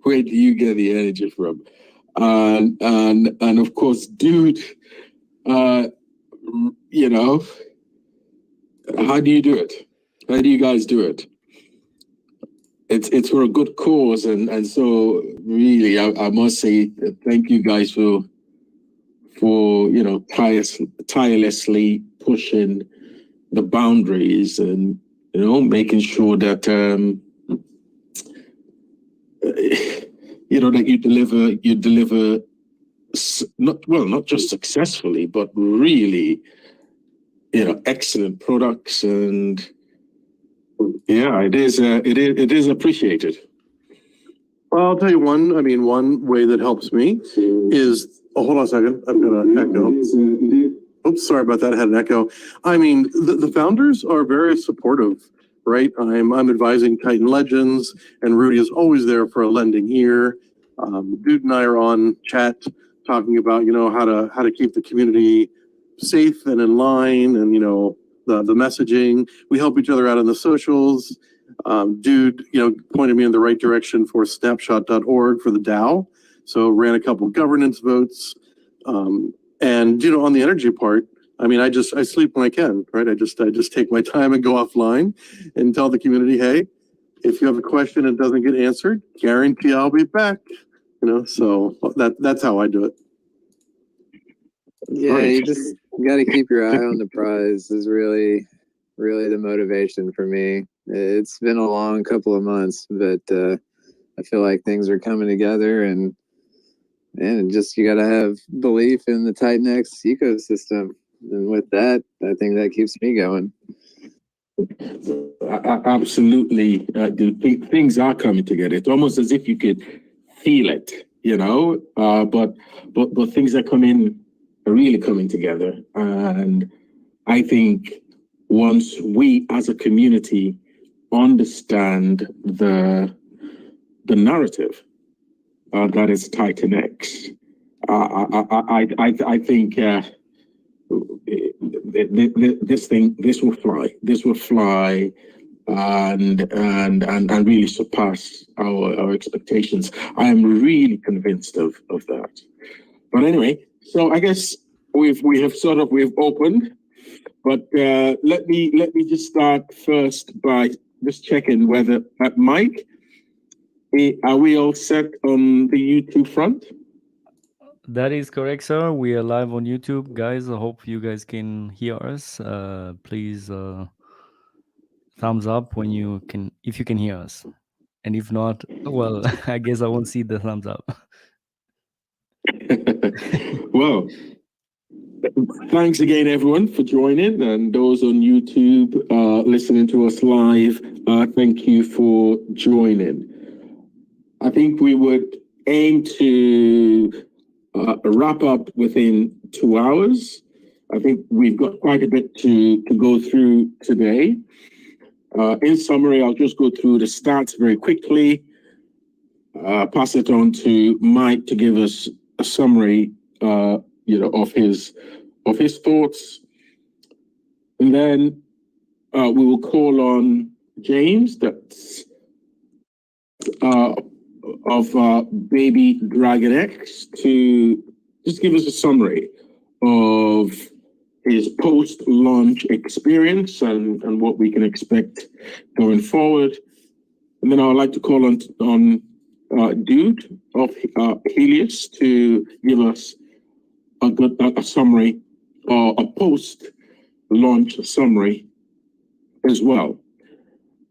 Where do you get the energy from? And of course, dude, you know, how do you do it? How do you guys do it? It's for a good cause, and so really, I must say thank you guys for tirelessly pushing the boundaries and making sure that that you deliver not just successfully, but really excellent products. And yeah, it is appreciated. Well, I'll tell you one way that helps me is, hold on a second, I've got an echo. Oops, sorry about that, I had an echo. I mean, the founders are very supportive, right? I'm advising Titan Legends, and Rudy is always there for a lending ear. Dude and I are on chat talking about, how to keep the community safe and in line, and, the messaging. We help each other out on the socials. Dude, pointed me in the right direction for snapshot.org for the DAO. So ran a couple governance votes. And, on the energy part, I sleep when I can, right? I just take my time and go offline and tell the community, hey, if you have a question and it doesn't get answered, guarantee I'll be back. So that's how I do it. Yeah, you just got to keep your eye on the prize is really the motivation for me. It's been a long couple of months, but I feel like things are coming together, and just you got to have belief in the TitanX ecosystem. And with that, I think that keeps me going. Absolutely. Things are coming together. It's almost as if you could feel it, but things are really coming together. And I think once we as a community understand the narrative that is TitanX, I think this will fly and really surpass our expectations. I am really convinced of that. But anyway, so I guess we've opened, but let me just start first by just checking whether Mike, are we all set on the YouTube front? That is correct, sir. We are live on YouTube, guys. I hope you guys can hear us. Please thumbs up if you can hear us, and if not, well, I guess I won't see the thumbs up. Well, thanks again, everyone, for joining, and those on YouTube listening to us live, thank you for joining. I think we would aim to wrap up within 2 hours. I think we've got quite a bit to go through today. In summary, I'll just go through the stats very quickly, pass it on to Mike to give us a summary of his thoughts, and then we will call on James, that's of baby DragonX, to just give us a summary of his post-launch experience and what we can expect going forward. And then I would like to call on Dude of Helios to give us a summary, or a post-launch summary as well.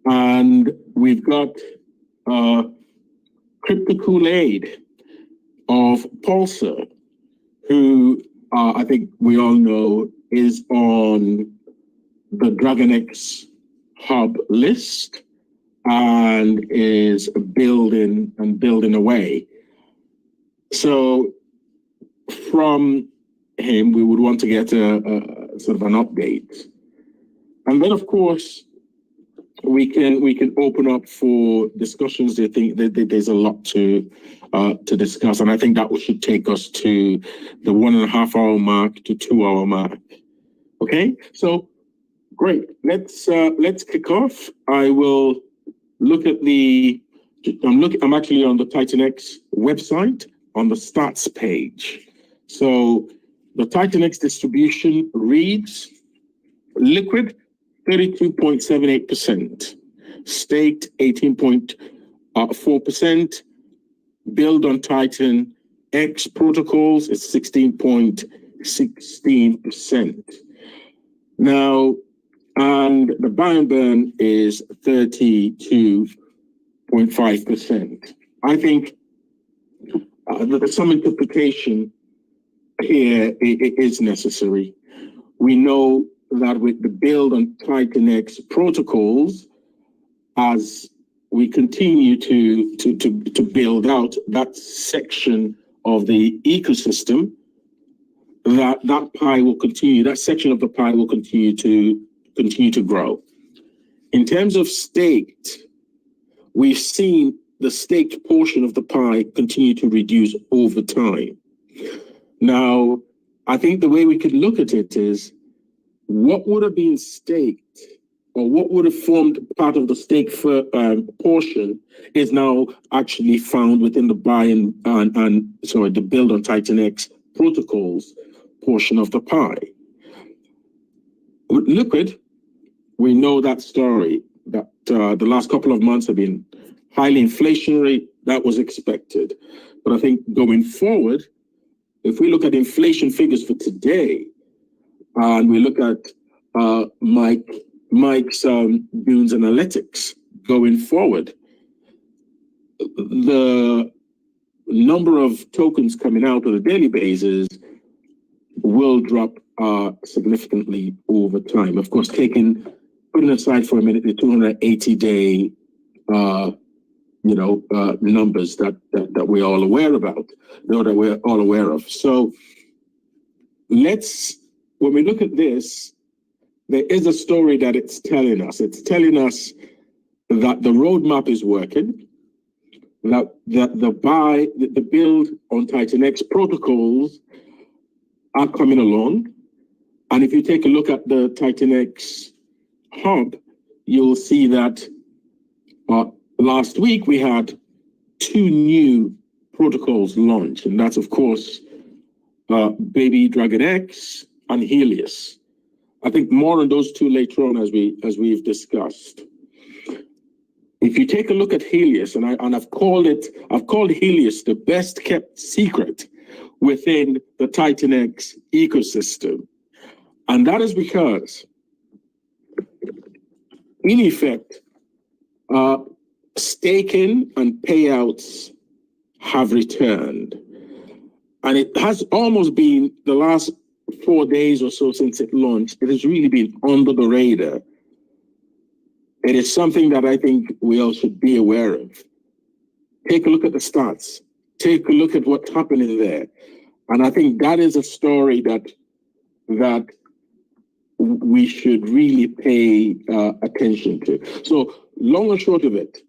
And we've got Crypto Kool-Aid of Pulsar, who I think we all know is on the DragonX hub list and is building away. So from him, we would want to get a sort of an update. And then, of course, we can open up for discussions. I think that there's a lot to discuss, and I think that should take us to the 1.5 hour mark to 2 hour mark. Okay, so great. Let's kick off. I will look at the I'm actually on the TitanX website on the stats page. So the TitanX distribution reads liquid 32.78%, staked 18.4%, build on Titan X protocols is 16.16%. Now, and the buy and burn is 32.5%. I think there's some interpretation here is necessary. We know that with the build on TitanX protocols, as we continue to build out that section of the ecosystem, that pie will continue, that section of the pie will continue to grow. In terms of staked, we've seen the staked portion of the pie continue to reduce over time. Now, I think the way we could look at it is what would have been staked or what would have formed part of the stake portion is now actually found within the buy and the build on TitanX protocols portion of the pie. With liquid, we know that story, that the last couple of months have been highly inflationary. That was expected. But I think going forward, if we look at inflation figures for today, and we look at Mike's Dunes Analytics going forward, the number of tokens coming out on a daily basis will drop significantly over time. Of course, putting aside for a minute the 280-day numbers that we're all aware about, that we're all aware of. So when we look at this, there is a story that it's telling us. It's telling us that the roadmap is working, that the build on TitanX protocols are coming along. And if you take a look at the TitanX hub, you'll see that last week we had 2 new protocols launched, and that's of course baby DragonX and Helios. I think more on those 2 later on as we've discussed. If you take a look at Helios, and I've called Helios the best kept secret within the TitanX ecosystem, and that is because, in effect, staking and payouts have returned. And it has almost been the last 4 days or so since it launched. It has really been under the radar. It is something that I think we all should be aware of. Take a look at the stats. Take a look at what's happening there. And I think that is a story that we should really pay attention to. So long and short of it,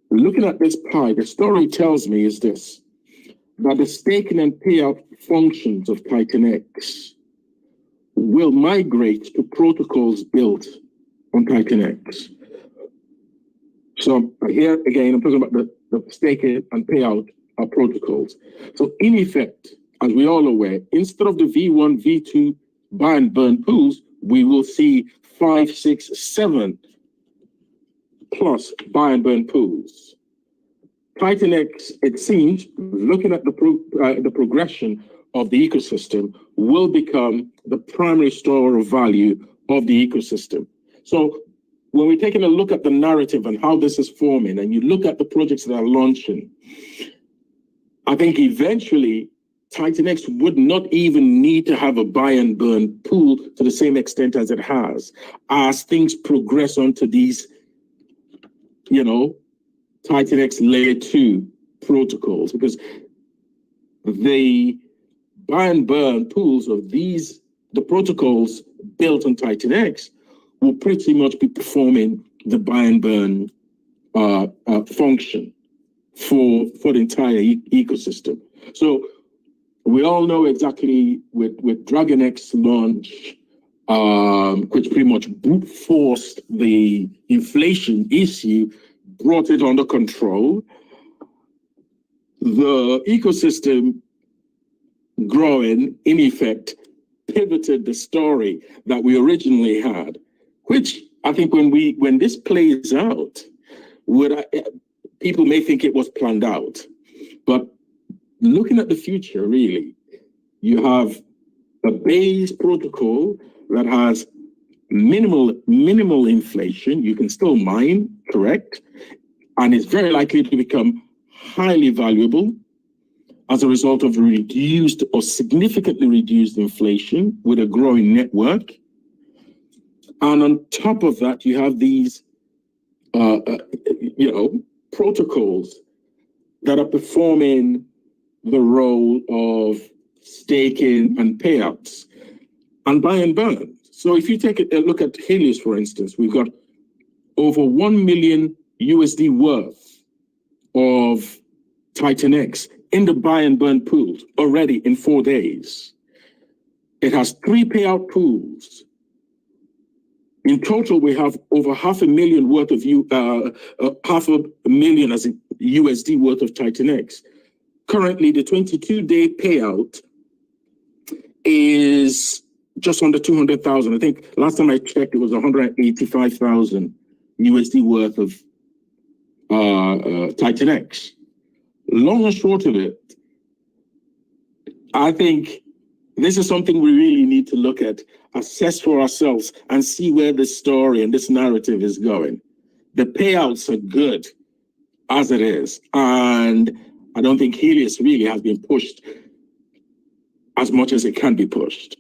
looking at this pie, the story tells me is this, that the staking and payout functions of TitanX will migrate to protocols built on TitanX. So here again, I'm talking about the staking and payout protocols. So in effect, as we all aware, instead of the V1, V2 buy and burn pools, we will see 5, 6, 7 plus buy and burn pools. TitanX, it seems, looking at the progression of the ecosystem, will become the primary store of value of the ecosystem. So when we're taking a look at the narrative and how this is forming, and you look at the projects that are launching, I think eventually TitanX would not even need to have a buy and burn pool to the same extent as it has, as things progress onto these, TitanX layer 2 protocols, because the buy and burn pools of the protocols built on TitanX will pretty much be performing the buy and burn function for the entire ecosystem. So we all know exactly with DragonX launch, which pretty much brute forced the inflation issue brought it under control. The ecosystem growing, in effect, pivoted the story that we originally had, which I think when this plays out, people may think it was planned out, but looking at the future, really, you have a base protocol that has minimal inflation. You can still mine, correct? And it's very likely to become highly valuable as a result of reduced or significantly reduced inflation with a growing network. And on top of that, you have these, protocols that are performing the role of staking and payouts and buy and burn. So if you take a look at Helios, for instance, we've got over $1 million USD worth of TitanX in the buy and burn pools already in 4 days. It has 3 payout pools. In total, we have over $500,000 worth of $500,000 as a USD worth of TitanX. Currently, the 22-day payout is just under 200,000. I think last time I checked, it was 185,000 USD worth of TitanX. Long and short of it, I think this is something we really need to look at, assess for ourselves, and see where this story and this narrative is going. The payouts are good as it is, and I don't think Helios really has been pushed as much as it can be pushed.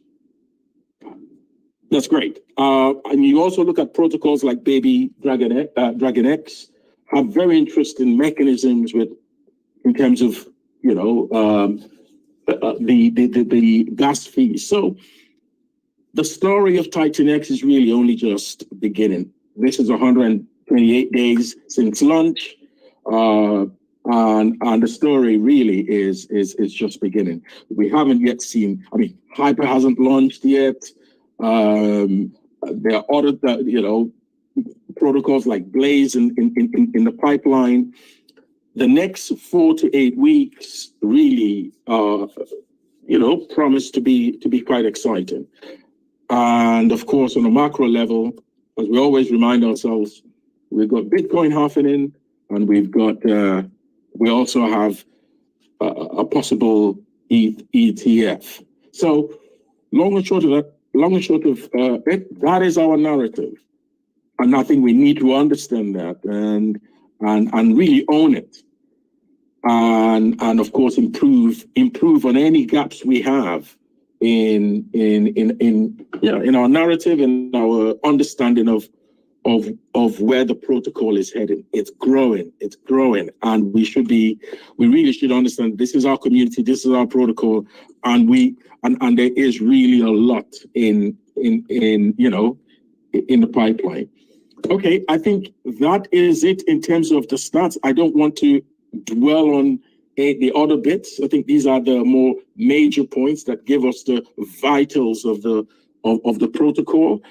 That's great. And you also look at protocols like Baby DragonX, have very interesting mechanisms in terms of the gas fees. So the story of TitanX is really only just beginning. This is 128 days since launch, and the story really is just beginning. We haven't yet seen. I mean, Hyper hasn't launched yet. There are other protocols like Blaze in the pipeline. The next 4 to 8 weeks really promise to be quite exciting. And of course, on a macro level, as we always remind ourselves, we've got Bitcoin happening, and we also have a possible ETF. So long and short of it, that is our narrative. And I think we need to understand that and really own it. And of course improve on any gaps we have in our narrative and our understanding of where the protocol is heading. It's growing, and we really should understand this is our community, this is our protocol, and there is really a lot in the pipeline. Okay, I think that is it in terms of the stats. I don't want to dwell on the other bits. I think these are the more major points that give us the vitals of the protocol.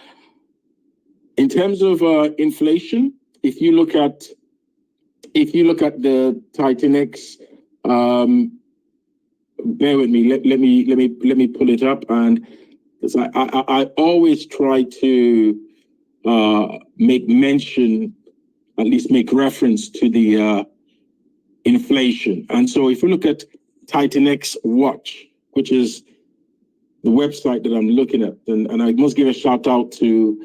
In terms of inflation, if you look at the TitanX, bear with me. Let me pull it up, and I always try to make mention, at least make reference to the inflation. And so if you look at TitanX Watch, which is the website that I'm looking at, and I must give a shout out to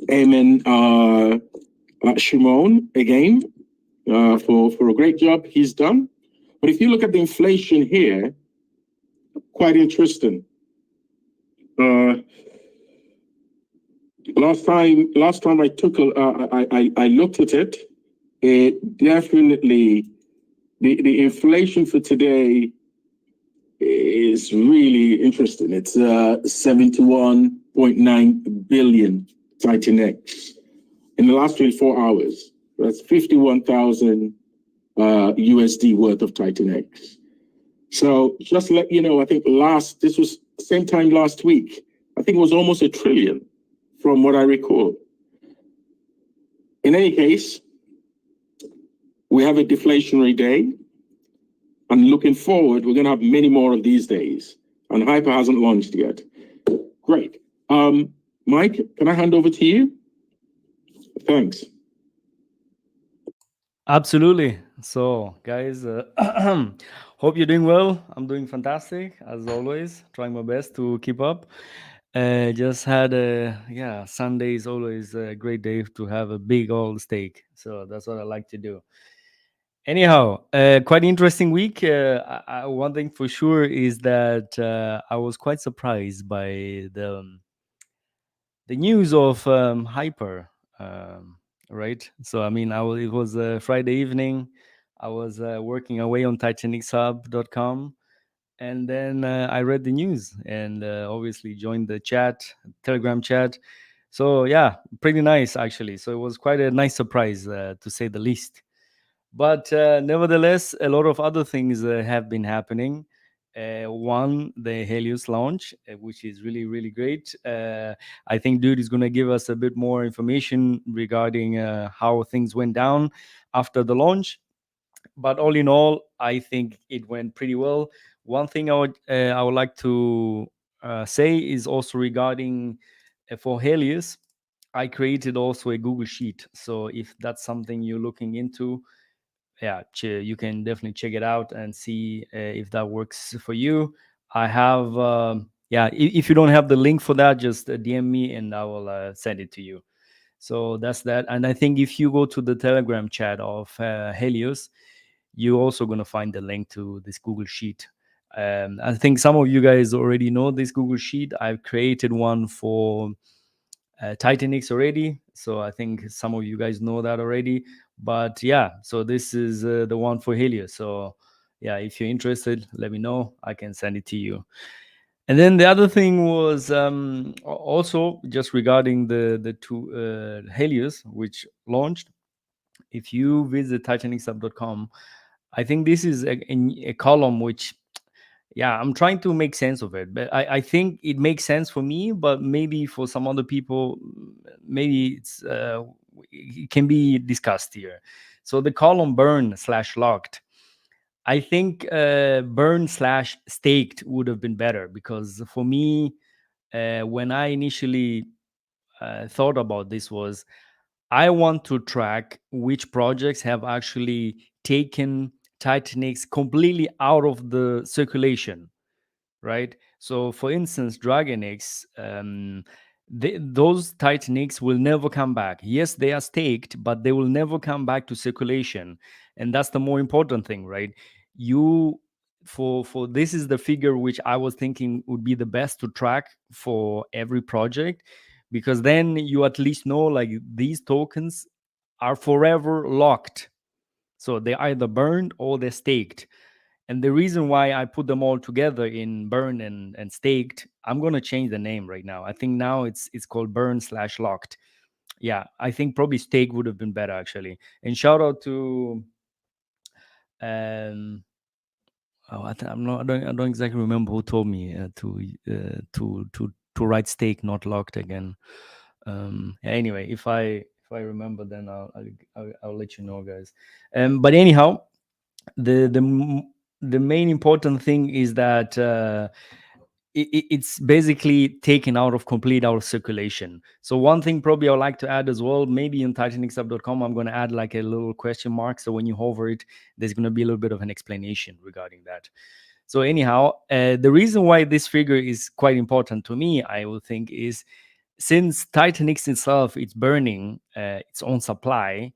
Eamon Shimon again for a great job he's done. But if you look at the inflation here, quite interesting. Last time I took I looked at it, it definitely the inflation for today is really interesting. It's 71.9 billion TitanX in the last 24 hours. That's 51,000 USD worth of TitanX. So just to let you know, I think this was same time last week. I think it was almost $1 trillion from what I recall. In any case, we have a deflationary day. And looking forward, we're going to have many more of these days. And Hyper hasn't launched yet. Great. Mike, can I hand over to you? Thanks. Absolutely. So, guys, hope you're doing well. I'm doing fantastic as always. Trying my best to keep up. Just had Sunday is always a great day to have a big old steak. So that's what I like to do. Anyhow, quite interesting week. One thing for sure is that I was quite surprised by the news of Hyper. Right. So I mean, it was a Friday evening. I was working away on TitanXhub.com, and then I read the news and obviously joined the Telegram chat. So yeah, pretty nice actually. So it was quite a nice surprise to say the least. But nevertheless, a lot of other things have been happening. One, the Helios launch, which is really, really great. I think Dude is going to give us a bit more information regarding how things went down after the launch. But all in all, I think it went pretty well. One thing I would like to say is also regarding for Helios, I created also a Google Sheet. So if that's something you're looking into, you can definitely check it out and see if that works for you. I have if you don't have the link for that, just DM me and I will send it to you. So that's that. And I think if you go to the Telegram chat of Helios, you're also going to find the link to this Google Sheet. I think some of you guys already know this Google Sheet. I've created one for TitanX already, so I think some of you guys know that already. But yeah, so this is the one for Helios. So yeah, if you're interested, let me know. I can send it to you. And then the other thing was also just regarding the two Helios which launched. If you visit TitanXhub.com, I think this is a column which, I'm trying to make sense of it, but I think it makes sense for me, but maybe for some other people, maybe it can be discussed here. So the column burn/locked, I think burn/staked would have been better, because for me, when I initially thought about this, was I want to track which projects have actually taken TitanX completely out of the circulation, right? So, for instance, DragonX, those TitanX will never come back. Yes, they are staked, but they will never come back to circulation, and that's the more important thing, right? You for this is the figure which I was thinking would be the best to track for every project, because then you at least know, like, these tokens are forever locked, so they're either burned or they're staked. And the reason why I put them all together in burn and staked, I'm gonna change the name right now. I think now it's called burn/locked. Yeah, I think probably stake would have been better actually. And shout out to I don't exactly remember who told me to write stake, not locked again. Anyway, if I remember, then I'll let you know, guys. But anyhow, the main important thing is that it's basically taken out of circulation. So one thing probably I'd like to add as well, maybe in TitanXhub.com, I'm going to add like a little question mark, so when you hover it, there's going to be a little bit of an explanation regarding that. So anyhow, the reason why this figure is quite important to me, I would think, is since TitanX itself, it's burning its own supply.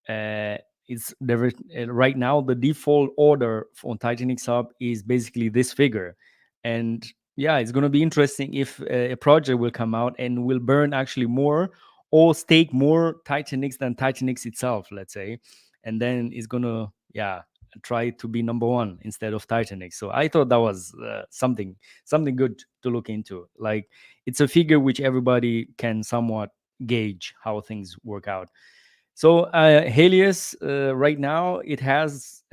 It's there right now, the default order on TitanX Hub is basically this figure. And yeah, it's going to be interesting if a project will come out and will burn actually more or stake more TitanX than TitanX itself, let's say, and then it's going to try to be number one instead of TitanX. So I thought that was something good to look into. Like, it's a figure which everybody can somewhat gauge how things work out. So Helios, right now, it has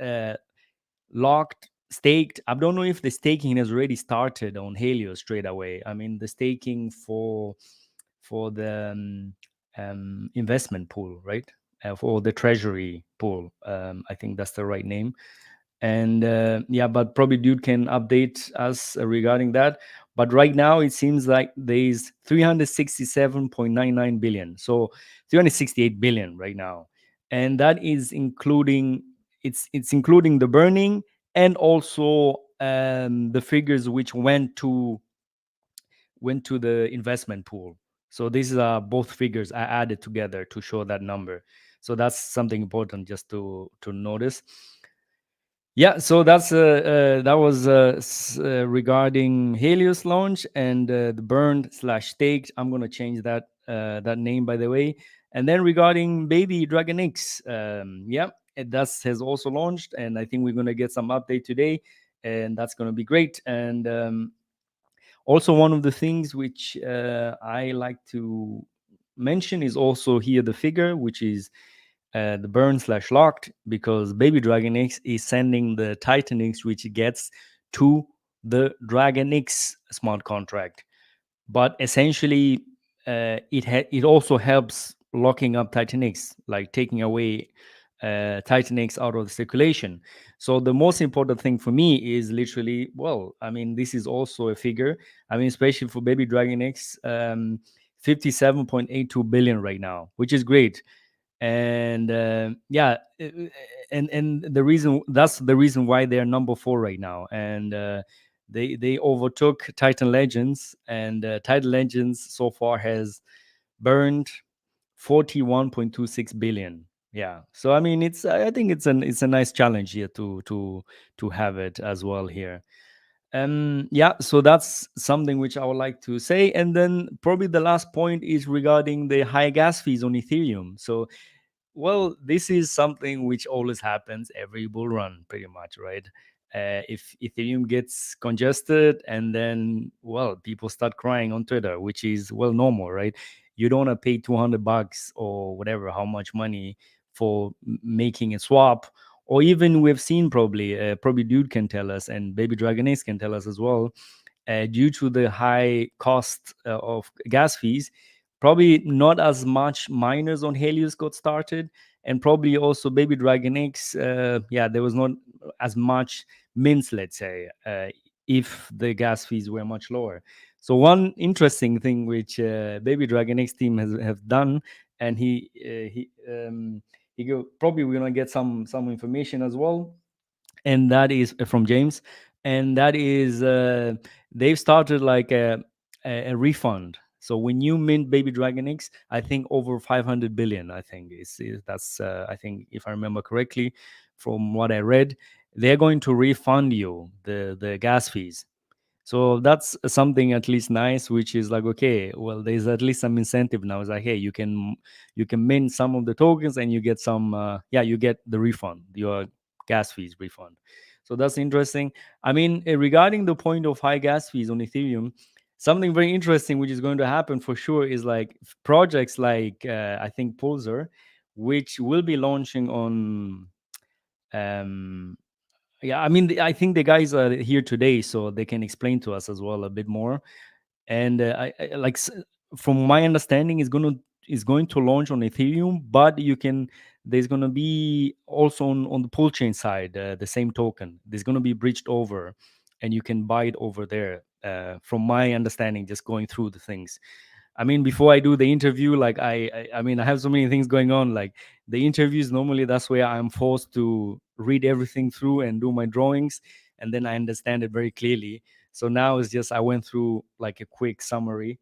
locked, staked. I don't know if the staking has already started on Helios straight away. I mean, the staking for the investment pool, right? for the treasury pool. I think that's the right name. And yeah, but probably Dude can update us regarding that. But right now it seems like there's 367.99 billion, so 368 billion right now, and that is including it's including the burning and also the figures which went to the investment pool. So these are both figures I added together to show that number. So that's something important just to notice. Yeah, so that was regarding Helios launch and the burned slash staked. I'm gonna change that name, by the way. And then regarding baby DragonX, yeah, that has also launched, and I think we're gonna get some update today, and that's gonna be great. And also, one of the things which I like to mention is also here the figure, which is the burn slash locked, because Baby DragonX is sending the TitanX, which gets to the DragonX smart contract. But essentially, it also helps locking up TitanX, like taking away TitanX out of the circulation. So the most important thing for me is literally, well, I mean, this is also a figure. I mean, especially for Baby DragonX, 57.82 billion right now, which is great. And yeah, and the reason that's the reason why they're number 4 right now. And they overtook Titan Legends, and Titan Legends so far has burned 41.26 billion. Yeah, so I mean, I think it's a nice challenge here to have it as well here. Yeah, so that's something which I would like to say. And then probably the last point is regarding the high gas fees on Ethereum. So, well, this is something which always happens every bull run, pretty much, right? If Ethereum gets congested, and then, well, people start crying on Twitter, which is, well, normal, right? You don't want to pay $200 or whatever, how much money for making a swap. Or even we've seen, probably Dude can tell us, and Baby DragonX can tell us as well, due to the high cost of gas fees, probably not as much miners on Helios got started, and probably also Baby DragonX. Yeah, there was not as much mints, let's say, if the gas fees were much lower. So one interesting thing which Baby DragonX team have done, and probably we're gonna get some information as well, and that is from James, and that is they've started like a refund. So when you mint Baby DragonX, I think over 500 billion. I think that's I think, if I remember correctly, from what I read, they're going to refund you the gas fees. So that's something at least nice, which is like, okay, well, there's at least some incentive now. It's like, hey, you can mint some of the tokens, and you get some you get the refund, your gas fees refund. So that's interesting. I mean, regarding the point of high gas fees on Ethereum, something very interesting which is going to happen for sure is like projects like I think Pulsar, which will be launching on um yeah, I mean, I think the guys are here today, so they can explain to us as well a bit more. And from my understanding, is going to launch on Ethereum, but there's going to be also on the pool chain side, the same token. There's going to be bridged over, and you can buy it over there. From my understanding, just going through the things. I mean, before I do the interview, like I mean, I have so many things going on. Like the interviews, normally that's where I'm forced to read everything through and do my drawings, and then I understand it very clearly. So now it's just I went through like a quick summary,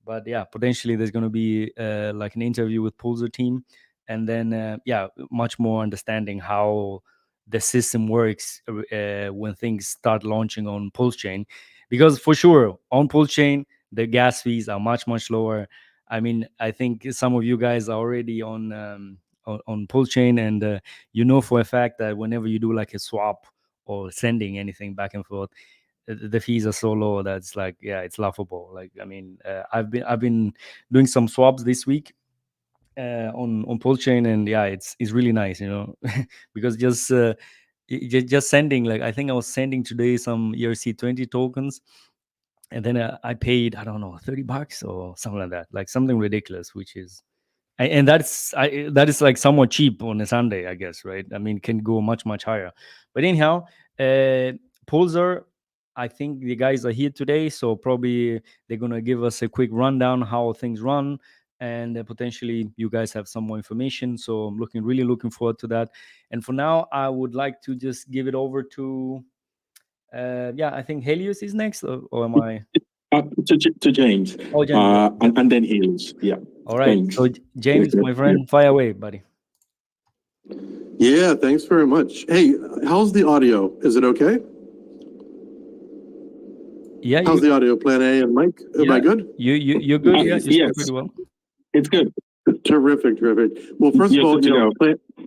but yeah, potentially there's going to be like an interview with Pulsar team, and then much more understanding how the system works when things start launching on Pulse Chain, because for sure on Pulse Chain the gas fees are much lower. I mean, I think some of you guys are already on Pulse Chain, and you know for a fact that whenever you do like a swap or sending anything back and forth, the fees are so low that it's like, yeah, it's laughable. Like, I mean, I've been doing some swaps this week on Pulse Chain, and yeah, it's really nice, because just sending, like, I think I was sending today some ERC20 tokens, and then I paid, I don't know, $30 or something like that, like something ridiculous, which is And that is like somewhat cheap on a Sunday, I guess, right? I mean, can go much higher. But anyhow, Pulsar, I think the guys are here today, so probably they're gonna give us a quick rundown how things run, and potentially you guys have some more information. So I'm really looking forward to that. And for now, I would like to just give it over to, I think Helios is next, or am I? To James. Oh, James. And then Helios. Yeah. All right. Thanks. So James, my friend, fire away, buddy. Yeah, thanks very much. Hey, how's the audio? Is it okay? Yeah. How's the audio, Plan A and Mike? Am I good? You're good. Yeah, you yes. pretty well. It's good. Terrific. Well, first of all,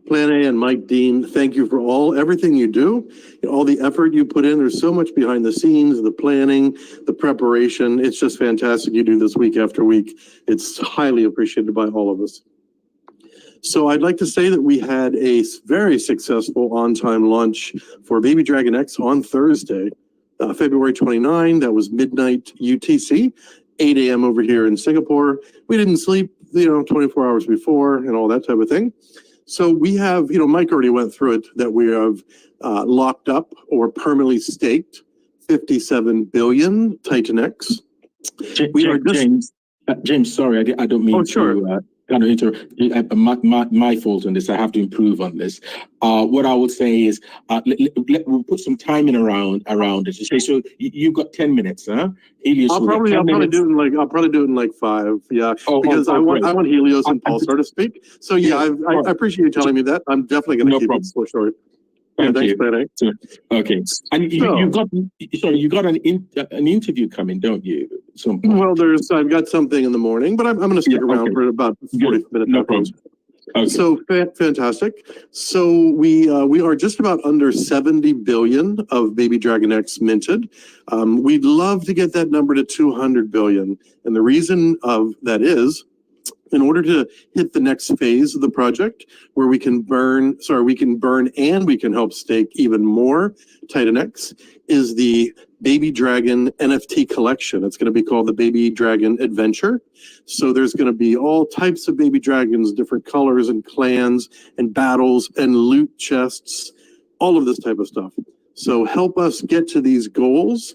Plan A and Mike Dean, thank you for everything you do, all the effort you put in. There's so much behind the scenes, the planning, the preparation. It's just fantastic you do this week after week. It's highly appreciated by all of us. So I'd like to say that we had a very successful on-time launch for Baby DragonX on Thursday, February 29. That was midnight UTC, 8 a.m. over here in Singapore. We didn't sleep, 24 hours before and all that type of thing. So we have, Mike already went through it, that we have locked up or permanently staked 57 billion TitanX. James, sorry, I don't mean to kind of interrupt. My fault on this. I have to improve on this. What I would say is, we'll put some timing around it. So you've got 10 minutes, huh? Helios, I'll probably do it in like 5. Yeah, because I want Helios and Pulsar to speak. So I appreciate you telling me that. I'm definitely going to keep it so short. Thank thanks, you. Plan A. Okay, and you got an interview coming, don't you? Well, I've got something in the morning, but I'm going to stick around for about 40 minutes. No problem. Okay. So fantastic. So we are just about under 70 billion of Baby DragonX minted. We'd love to get that number to 200 billion, and the reason of that is, in order to hit the next phase of the project, where we can burn and we can help stake even more TitanX, is the Baby Dragon NFT collection. It's going to be called the Baby Dragon Adventure. So there's going to be all types of baby dragons, different colors and clans and battles and loot chests, all of this type of stuff. So help us get to these goals.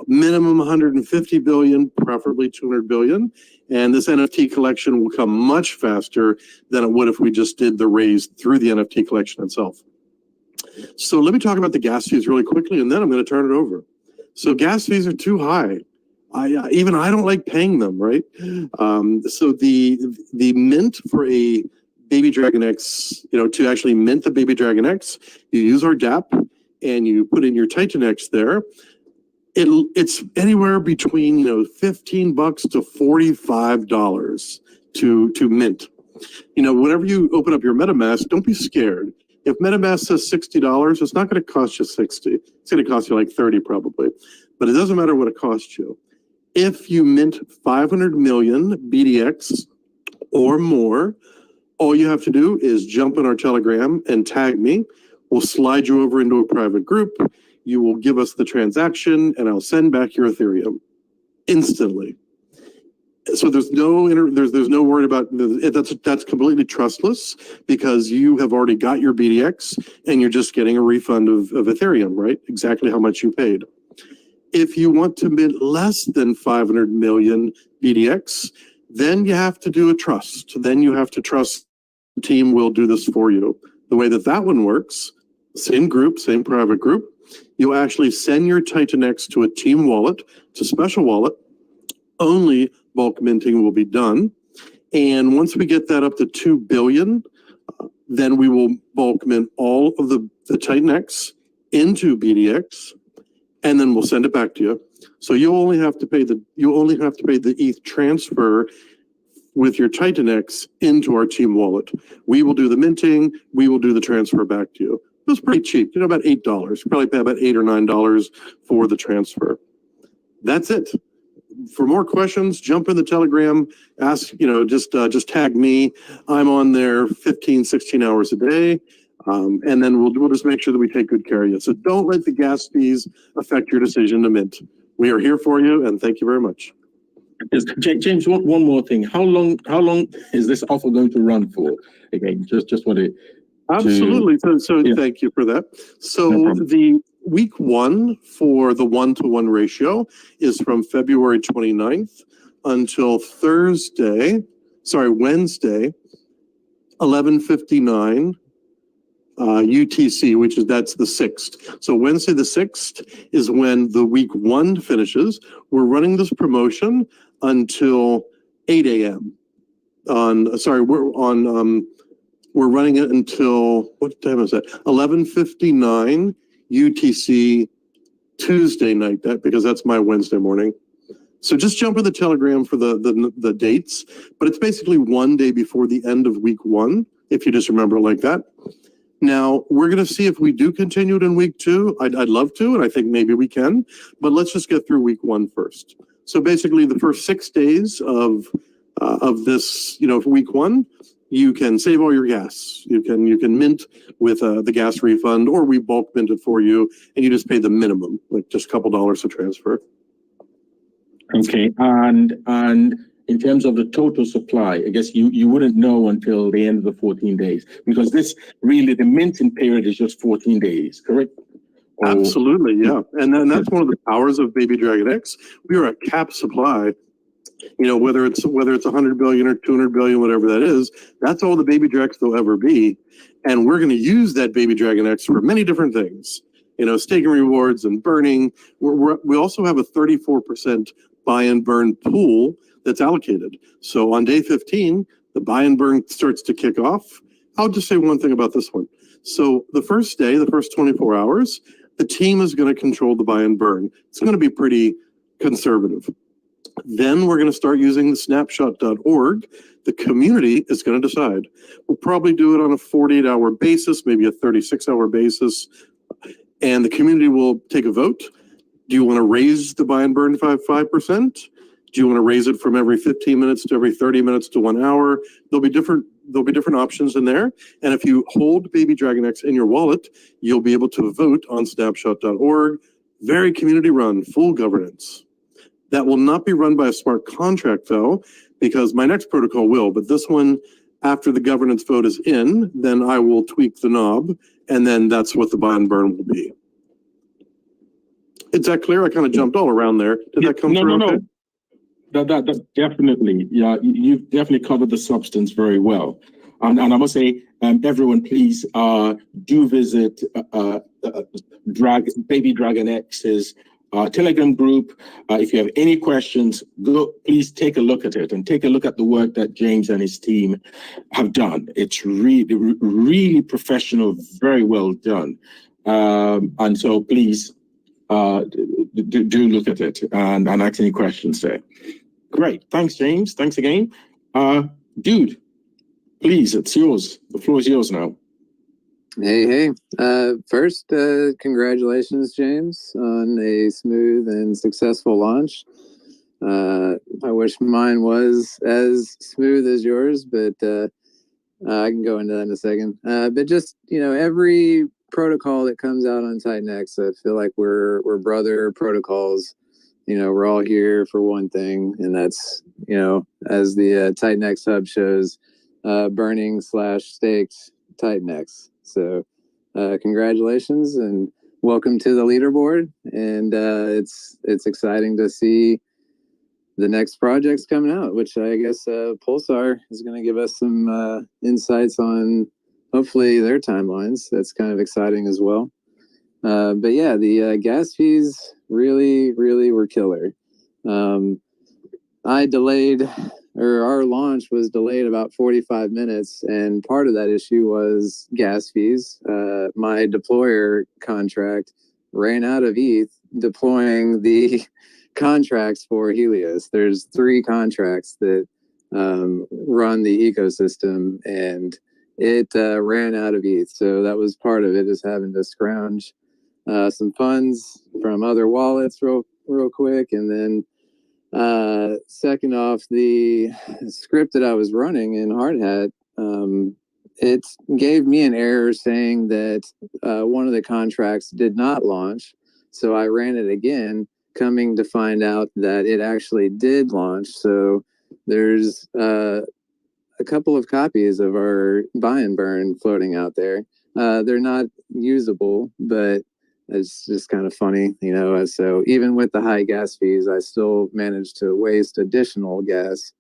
Minimum 150 billion, preferably 200 billion. And this NFT collection will come much faster than it would if we just did the raise through the NFT collection itself. So let me talk about the gas fees really quickly, and then I'm going to turn it over. So gas fees are too high. I don't like paying them, right? So the mint for a Baby DragonX, to actually mint the Baby DragonX, you use our DApp and you put in your TitanX there. It's anywhere between $15 to $45 to mint. Whenever you open up your MetaMask, don't be scared. If MetaMask says $60, it's not going to cost you $60. It's going to cost you like $30 probably, but it doesn't matter what it costs you. If you mint 500 million BDX or more, all you have to do is jump in our Telegram and tag me. We'll slide you over into a private group. You will give us the transaction, and I'll send back your Ethereum instantly. So there's no worry about that's completely trustless, because you have already got your BDX and you're just getting a refund of Ethereum, right? Exactly how much you paid. If you want to mint less than 500 million BDX, then you have to do a trust. Then you have to trust the team will do this for you. The way that one works, same group, same private group, you'll actually send your TitanX to a team wallet, to special wallet. Only bulk minting will be done. And once we get that up to 2 billion, then we will bulk mint all of the TitanX into BDX, and then we'll send it back to you. So you only have to pay the ETH transfer with your TitanX into our team wallet. We will do the minting, we will do the transfer back to you. It was pretty cheap, about $8. You probably pay about $8 or $9 for the transfer. That's it. For more questions, jump in the Telegram, ask, just tag me. I'm on there 15, 16 hours a day. And then we'll just make sure that we take good care of you. So don't let the gas fees affect your decision to mint. We are here for you, and thank you very much. James, one more thing. How long is this offer going to run for? Again, just want to. Absolutely. So Yeah. thank you for that. So No problem. the week one for the 1-to-1 ratio is from February 29th until Wednesday, 11:59 UTC, that's the 6th. So Wednesday the 6th is when the week one finishes. We're running this promotion until 8 a.m. We're running it until, what time is that? 11:59 UTC Tuesday night, because that's my Wednesday morning. So just jump in the Telegram for the dates, but it's basically one day before the end of week one, if you just remember it like that. Now, we're going to see if we do continue it in week two. I'd love to, and I think maybe we can, but let's just get through week one first. So basically the first 6 days of this, week one, you can save all your gas. You can mint with the gas refund, or we bulk mint it for you, and you just pay the minimum, like just a couple dollars to transfer. Okay, and in terms of the total supply, I guess you wouldn't know until the end of the 14 days, because the minting period is just 14 days, correct? Absolutely, yeah. And then that's one of the powers of Baby DragonX. We are a cap supply. Whether it's 100 billion or 200 billion, whatever that is, that's all the Baby Drax there'll ever be. And we're going to use that Baby DragonX for many different things. Staking rewards and burning. We also have a 34% buy and burn pool that's allocated. So on day 15, the buy and burn starts to kick off. I'll just say one thing about this one. So the first day, the first 24 hours, the team is going to control the buy and burn. It's going to be pretty conservative. Then we're going to start using the snapshot.org. The community is going to decide. We'll probably do it on a 48-hour basis, maybe a 36-hour basis. And the community will take a vote. Do you want to raise the buy and burn 5%? Do you want to raise it from every 15 minutes to every 30 minutes to 1 hour? There'll be different options in there. And if you hold Baby DragonX in your wallet, you'll be able to vote on snapshot.org. Very community run, full governance. That will not be run by a smart contract, though, because my next protocol will. But this one, after the governance vote is in, then I will tweak the knob, and then that's what the buy and burn will be. Is that clear? I kind of jumped all around there. Did that come through? No. Okay? That definitely, yeah, you've definitely covered the substance very well. And I must say, everyone, please do visit Baby DragonX's Telegram group. If you have any questions, please take a look at it and take a look at the work that James and his team have done. It's really professional, very well done. And so please do look at it and ask any questions there. Great. Thanks, James. Thanks again. Dude, please, it's yours. The floor is yours now. Hey. First, congratulations, James, on a smooth and successful launch. I wish mine was as smooth as yours, but I can go into that in a second. But just, every protocol that comes out on TitanX, I feel like we're brother protocols. We're all here for one thing, and that's, as the TitanX hub shows, burning/staked TitanX. So congratulations and welcome to the leaderboard. And it's exciting to see the next projects coming out, which I guess Pulsar is going to give us some insights on, hopefully, their timelines. That's kind of exciting as well. But yeah, the gas fees really were killer. Our launch was delayed about 45 minutes, and part of that issue was gas fees. My deployer contract ran out of ETH deploying the contracts for Helios. There's 3 contracts that run the ecosystem, and it ran out of ETH. So that was part of it, is having to scrounge some funds from other wallets real quick. And then second off, the script that I was running in Hardhat, it gave me an error saying that one of the contracts did not launch. So I ran it again, coming to find out that it actually did launch. So there's a couple of copies of our buy and burn floating out there. They're not usable, but it's just kind of funny, you know. So even with the high gas fees, I still managed to waste additional gas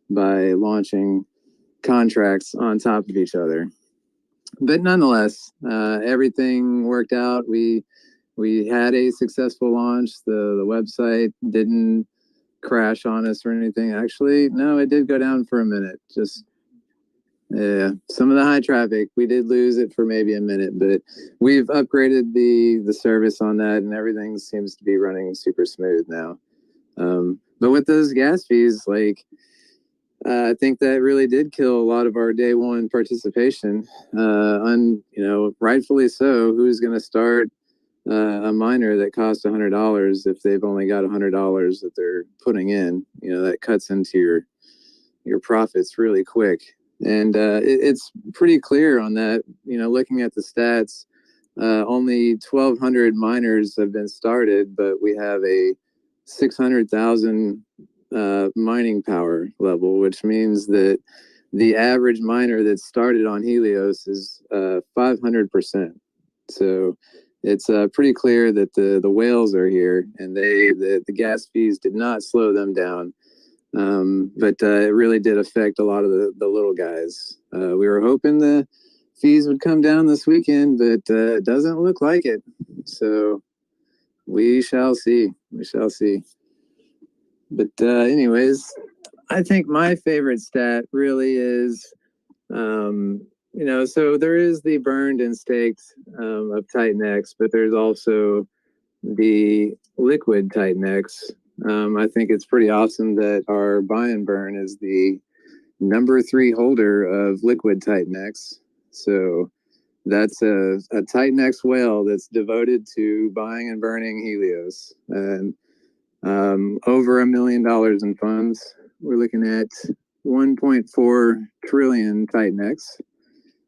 by launching contracts on top of each other. But nonetheless, everything worked out. We had a successful launch. The website didn't crash on us or anything. Actually, no, it did go down for a minute. Just some of the high traffic, we did lose it for maybe a minute, but we've upgraded the service on that, and everything seems to be running super smooth now. But with those gas fees, like, I think that really did kill a lot of our day one participation. Rightfully so. Who's going to start a miner that costs $100 if they've only got $100 that they're putting in? You know, that cuts into your profits really quick. And it's pretty clear on that. You know, looking at the stats, only 1,200 miners have been started, but we have a 600,000 mining power level, which means that the average miner that started on Helios is 500%. So it's pretty clear that the whales are here, and the gas fees did not slow them down. But it really did affect a lot of the little guys. We were hoping the fees would come down this weekend, but it doesn't look like it. So we shall see. We shall see. But anyways, I think my favorite stat really is, so there is the burned and staked of TitanX, but there's also the liquid TitanX. I think it's pretty awesome that our buy and burn is the number 3 holder of liquid TitanX. So that's a TitanX whale that's devoted to buying and burning Helios, and over $1 million in funds. We're looking at 1.4 trillion TitanX.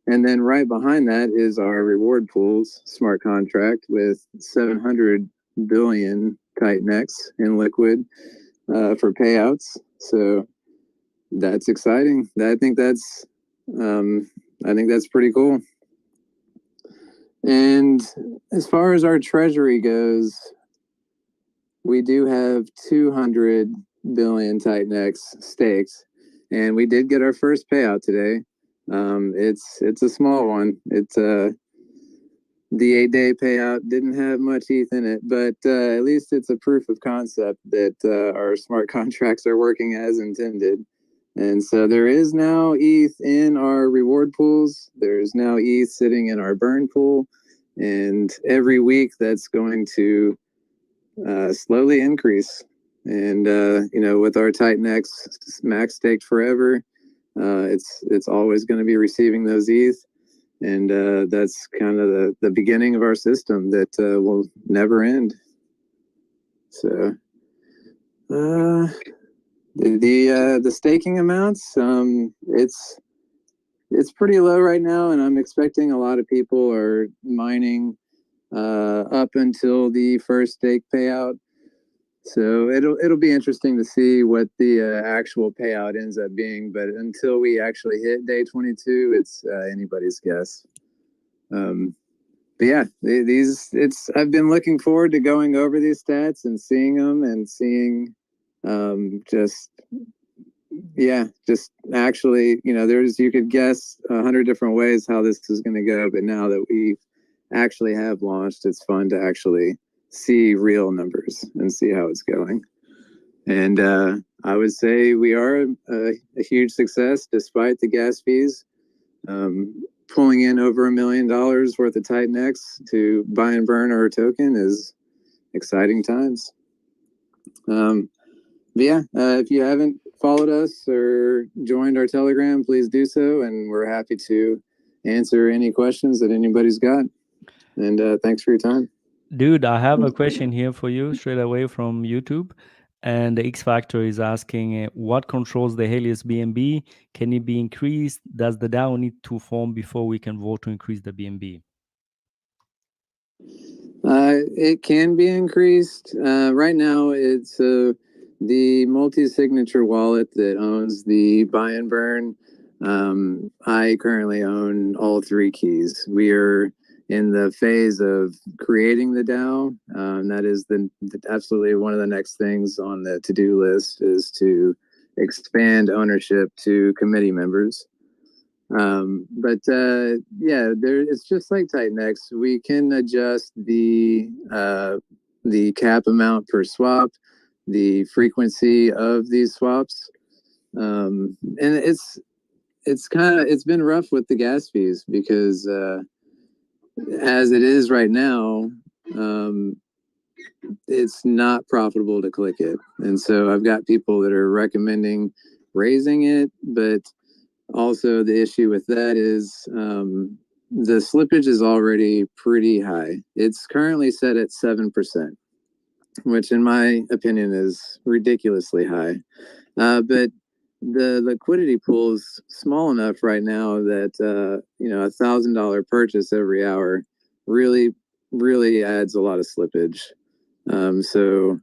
And then right behind that is our reward pools smart contract with 700 billion TitanX in liquid for payouts. So that's exciting. I think that's pretty cool. And as far as our treasury goes, we do have 200 billion TitanX staked, and we did get our first payout today. It's a small one. It's the 8-day payout didn't have much ETH in it, but at least it's a proof of concept that our smart contracts are working as intended. And so there is now ETH in our reward pools. There's now ETH sitting in our burn pool, and every week that's going to slowly increase. And with our TitanX max staked forever, it's always going to be receiving those ETH, and that's kind of the beginning of our system that will never end. So the staking amounts, it's pretty low right now, and I'm expecting a lot of people are mining up until the first stake payout. So it'll be interesting to see what the actual payout ends up being. But until we actually hit day 22, it's anybody's guess. But yeah, I've been looking forward to going over these stats and seeing them and seeing just actually, you could guess 100 different ways how this is going to go. But now that we actually have launched, it's fun to actually see real numbers and see how it's going. And I would say we are a huge success despite the gas fees. Pulling in over $1 million worth of TitanX to buy and burn our token is exciting times. If you haven't followed us or joined our Telegram, please do so, and we're happy to answer any questions that anybody's got. And thanks for your time. Dude, I have a question here for you straight away from YouTube. And the X Factor is asking, what controls the Helios BNB? Can it be increased? Does the DAO need to form before we can vote to increase the BNB? It can be increased. Right now, it's the multi-signature wallet that owns the buy and burn. I currently own all 3 keys. We are in the phase of creating the DAO. That is absolutely one of the next things on the to-do list is to expand ownership to committee members. Yeah, it's just like TitanX. We can adjust the cap amount per swap, the frequency of these swaps, and it's been rough with the gas fees because as it is right now, it's not profitable to click it, and so I've got people that are recommending raising it, but also, the issue with that is the slippage is already pretty high. It's currently set at 7%, which in my opinion is ridiculously high. But the liquidity pool is small enough right now that $1,000 purchase every hour really adds a lot of slippage. So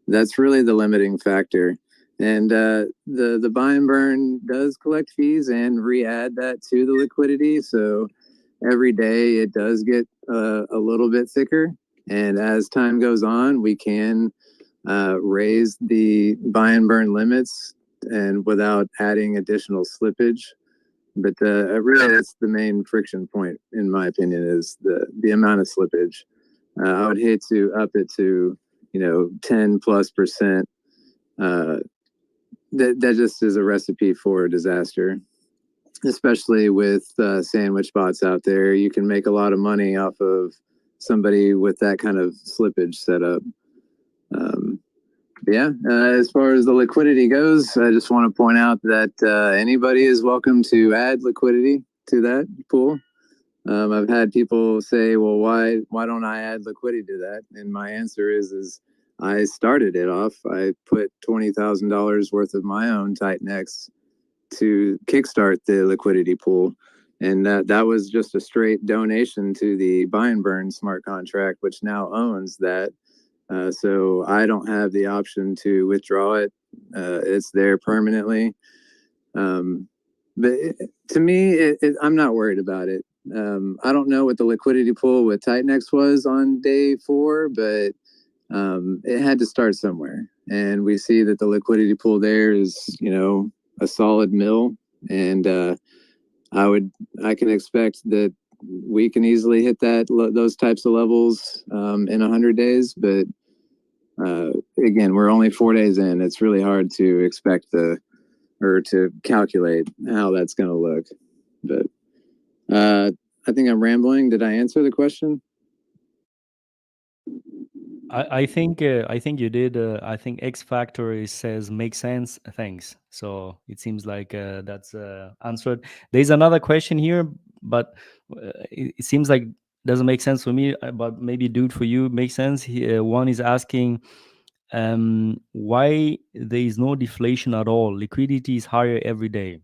that's really the limiting factor. And the buy and burn does collect fees and re-add that to the liquidity. So every day it does get a little bit thicker. And as time goes on, we can raise the buy and burn limits and without adding additional slippage. But really, that's the main friction point, in my opinion, is the amount of slippage. I would hate to up it to 10+%. That just is a recipe for disaster, especially with sandwich bots out there. You can make a lot of money off of somebody with that kind of slippage setup. As far as the liquidity goes, I just want to point out that anybody is welcome to add liquidity to that pool. I've had people say, well, why don't I add liquidity to that? And my answer is I started it off. I put $20,000 worth of my own TitanX to kickstart the liquidity pool. And that was just a straight donation to the buy and burn smart contract, which now owns that. So I don't have the option to withdraw it. It's there permanently. But to me, I'm not worried about it. I don't know what the liquidity pool with TitanX was on day 4, but it had to start somewhere. And we see that the liquidity pool there is, a solid mill. And I can expect that we can easily hit those types of levels in 100 days. But again, we're only 4 days in. It's really hard to expect or to calculate how that's going to look. But I think I'm rambling. Did I answer the question? I think you did. I think X Factor says makes sense. Thanks. So it seems like that's answered. There's another question here, but it seems like doesn't make sense for me. But maybe dude for you makes sense. One is asking why there is no deflation at all. Liquidity is higher every day.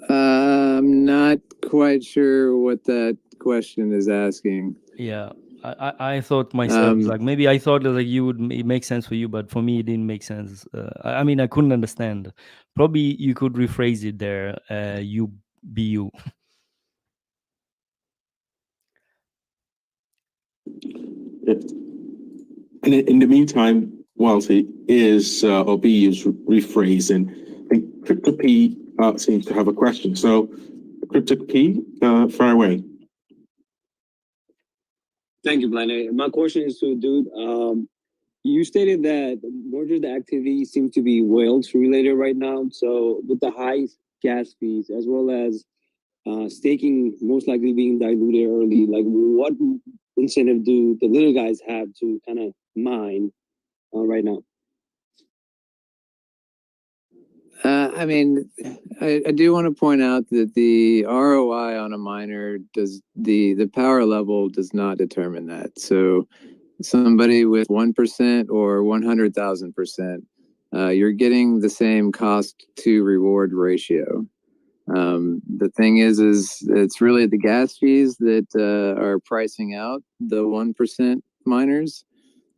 I'm not quite sure what that question is asking. Yeah, I thought myself like maybe I thought that like it make sense for you, but for me it didn't make sense. I mean I couldn't understand. Probably you could rephrase it there. You be you. And in the meantime, whilst it is or B is rephrasing, I think Crypto P seems to have a question. So, Crypto P, fire away. Thank you, Blaine. My question is to Dude. You stated that more of the activity seems to be whales related right now. So with the high gas fees as well as staking most likely being diluted early, like what incentive do the little guys have to kind of mine right now? I mean, I do want to point out that the ROI on a miner the power level does not determine that. So somebody with 1% or 100,000%, you're getting the same cost to reward ratio. The thing is it's really the gas fees that are pricing out the 1% miners.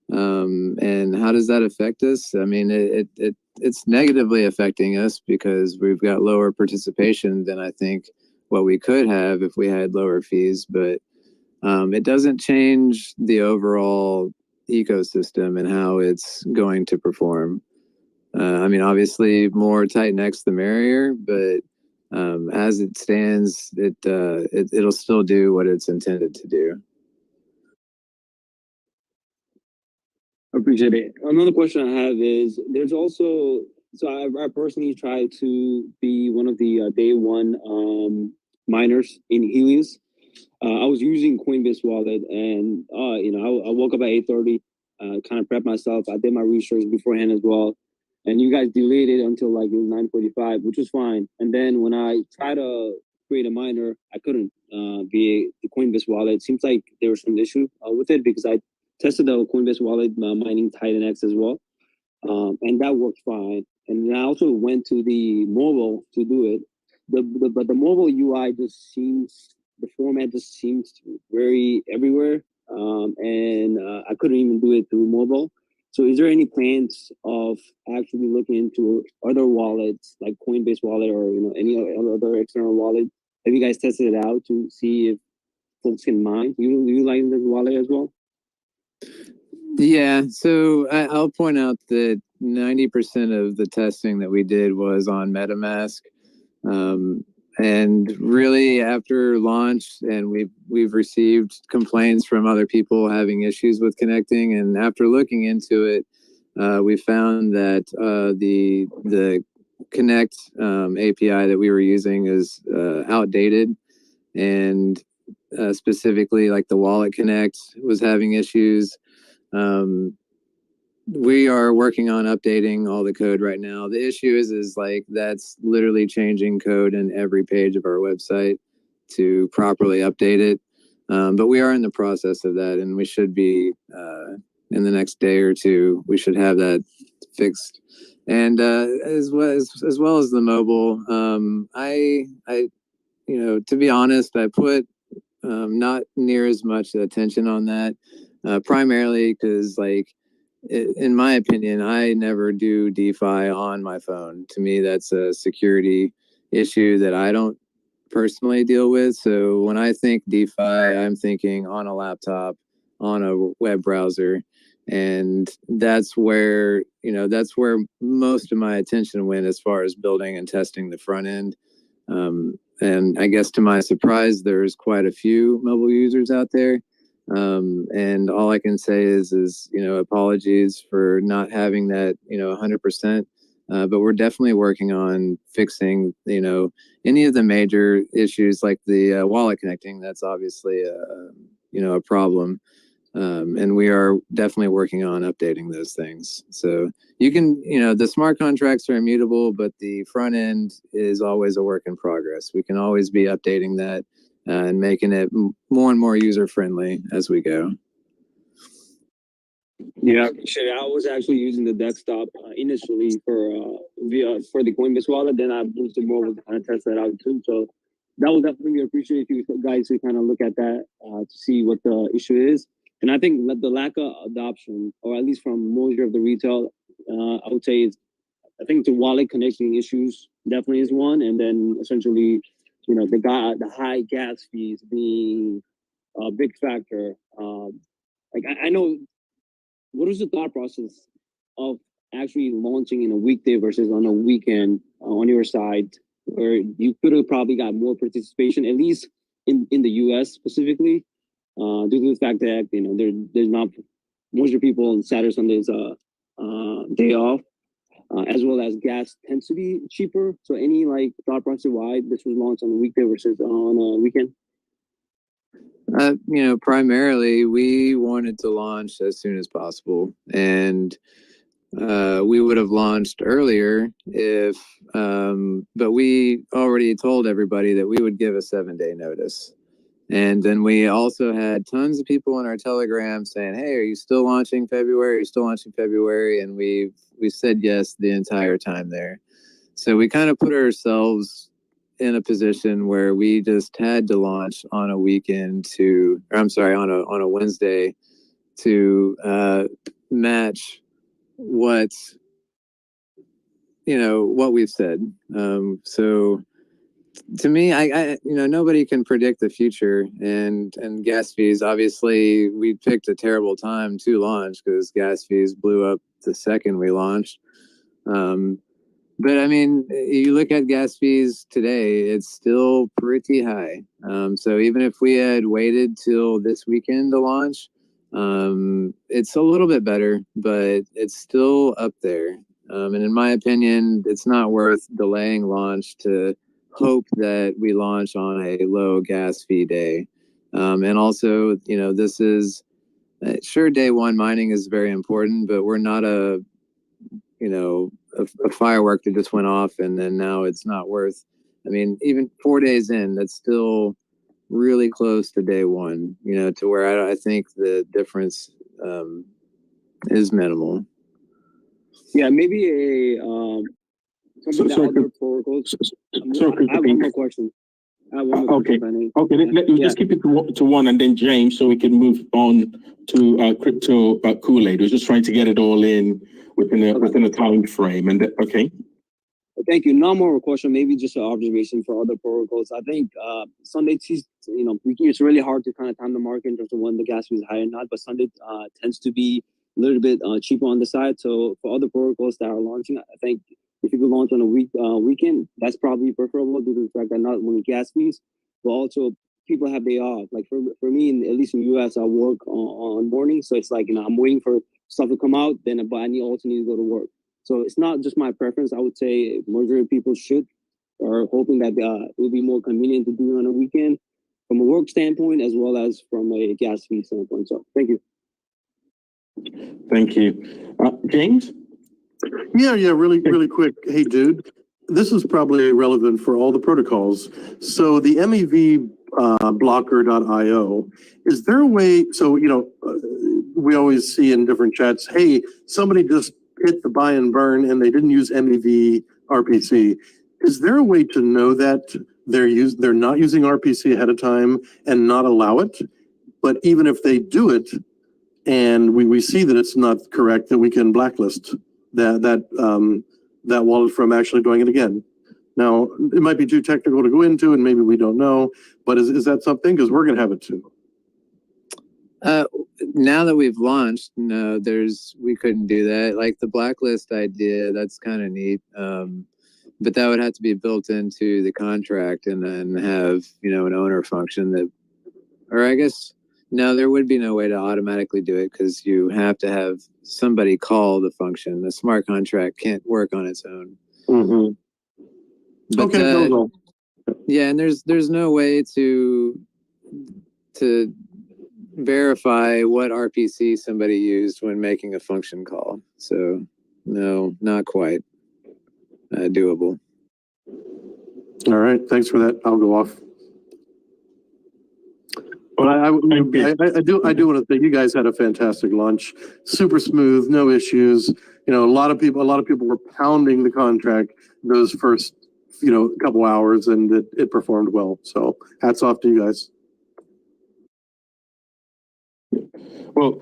And how does that affect us? I mean, it's negatively affecting us because we've got lower participation than I think what we could have if we had lower fees, but it doesn't change the overall ecosystem and how it's going to perform. I mean, obviously, more TitanX the merrier, but as it stands, it'll still do what it's intended to do. I appreciate it. Another question I have is there's also, so I personally try to be one of the day one miners in Helios. I was using Coinbase wallet, and I woke up at 8:30, kind of prepped myself. I did my research beforehand as well, and you guys delayed it until like it was 9:45, which was fine. And then when I tried to create a miner, I couldn't via the Coinbase wallet. It seems like there was some issue with it because I tested the Coinbase wallet mining TitanX as well, and that worked fine. And then I also went to the mobile to do it. But the mobile UI just seems, the format just seems very everywhere, and I couldn't even do it through mobile. So is there any plans of actually looking into other wallets like Coinbase wallet or any other external wallet? Have you guys tested it out to see if folks can mine? You like this wallet as well? Yeah, so I'll point out that 90% of the testing that we did was on MetaMask. And really after launch, and we've received complaints from other people having issues with connecting, and after looking into it, we found that the Connect API that we were using is outdated, and specifically like the Wallet Connect was having issues. We are working on updating all the code right now. The issue is like that's literally changing code in every page of our website to properly update it. But we are in the process of that, and we should be in the next day or two. We should have that fixed. And as well as the mobile, I to be honest, I put not near as much attention on that, primarily because in my opinion, I never do DeFi on my phone. To me, that's a security issue that I don't personally deal with. So when I think DeFi, I'm thinking on a laptop, on a web browser. And that's where most of my attention went as far as building and testing the front end. And I guess to my surprise, there's quite a few mobile users out there. And all I can say is apologies for not having that 100%, but we're definitely working on fixing any of the major issues like the wallet connecting. That's obviously a problem, and we are definitely working on updating those things. So you can the smart contracts are immutable, but the front end is always a work in progress. We can always be updating that and making it more and more user friendly as we go. Yeah, I was actually using the desktop initially for the Coinbase wallet. Then I moved to mobile to kind of test that out too. So that would definitely appreciate you guys to kind of look at that to see what the issue is. And I think the lack of adoption, or at least from most of the retail, I would say I think the wallet connecting issues definitely is one, and then essentially, the high gas fees being a big factor. I know, what is the thought process of actually launching in a weekday versus on a weekend on your side, where you could have probably got more participation, at least in the U.S. specifically, due to the fact that there's not most of the people on Saturday, Sundays day off. As well as gas tends to be cheaper. So any thought process why this was launched on a weekday versus on a weekend? Primarily we wanted to launch as soon as possible, and we would have launched earlier if, but we already told everybody that we would give a 7-day notice. And then we also had tons of people in our Telegram saying, "Hey, are you still launching February? Are you still launching February?" And we said yes the entire time there. So we kind of put ourselves in a position where we just had to launch on a weekend on a Wednesday to match what we've said. So to me, I nobody can predict the future, and gas fees. Obviously, we picked a terrible time to launch because gas fees blew up the second we launched. But I mean, you look at gas fees today; it's still pretty high. So even if we had waited till this weekend to launch, it's a little bit better, but it's still up there. And in my opinion, it's not worth delaying launch to hope that we launch on a low gas fee day. And also, this is sure, day one mining is very important, but we're not a firework that just went off and then now it's not worth. I mean, even 4 days in, that's still really close to day one, to where I think the difference is minimal. Yeah, maybe something that other protocols. I have one more question. Okay. Let me just keep it to one, and then James, so we can move on to crypto Kool-Aid. We're just trying to get it all in within a time frame. And okay. Thank you. No more question. Maybe just an observation for other protocols. I think Sunday, it's really hard to kind of time the market in terms of when the gas fee is high or not. But Sunday tends to be a little bit cheaper on the side. So for other protocols that are launching, I think if you could launch on a weekend, that's probably preferable due to the fact that not only gas fees, but also people have day off. Like for me, at least in the US, I work on mornings. So it's like, I'm waiting for stuff to come out, but I also need to go to work. So it's not just my preference. I would say majority of people are hoping that it would be more convenient to do it on a weekend from a work standpoint as well as from a gas fee standpoint. So thank you. Thank you. James? Yeah, really quick. Hey, dude, this is probably relevant for all the protocols. So the MEV blocker.io, is there a way, so, we always see in different chats, hey, somebody just hit the buy and burn and they didn't use MEV RPC. Is there a way to know that they're not using RPC ahead of time and not allow it? But even if they do it and we see that it's not correct, that we can blacklist that wallet from actually doing it again. Now, it might be too technical to go into, and maybe we don't know, but is that something? Because we're going to have it too. Now that we've launched, no, we couldn't do that. Like the blacklist idea, that's kind of neat. But that would have to be built into the contract and then have, an owner function or I guess, no, there would be no way to automatically do it because you have to have somebody call the function. The smart contract can't work on its own. Mm-hmm. But, okay. Yeah, and there's no way to verify what RPC somebody used when making a function call. So no, not quite doable. All right, thanks for that. I'll go off. But I do want to say you guys had a fantastic launch, super smooth, no issues. A lot of people were pounding the contract those first couple hours, and it performed well. So hats off to you guys. Well,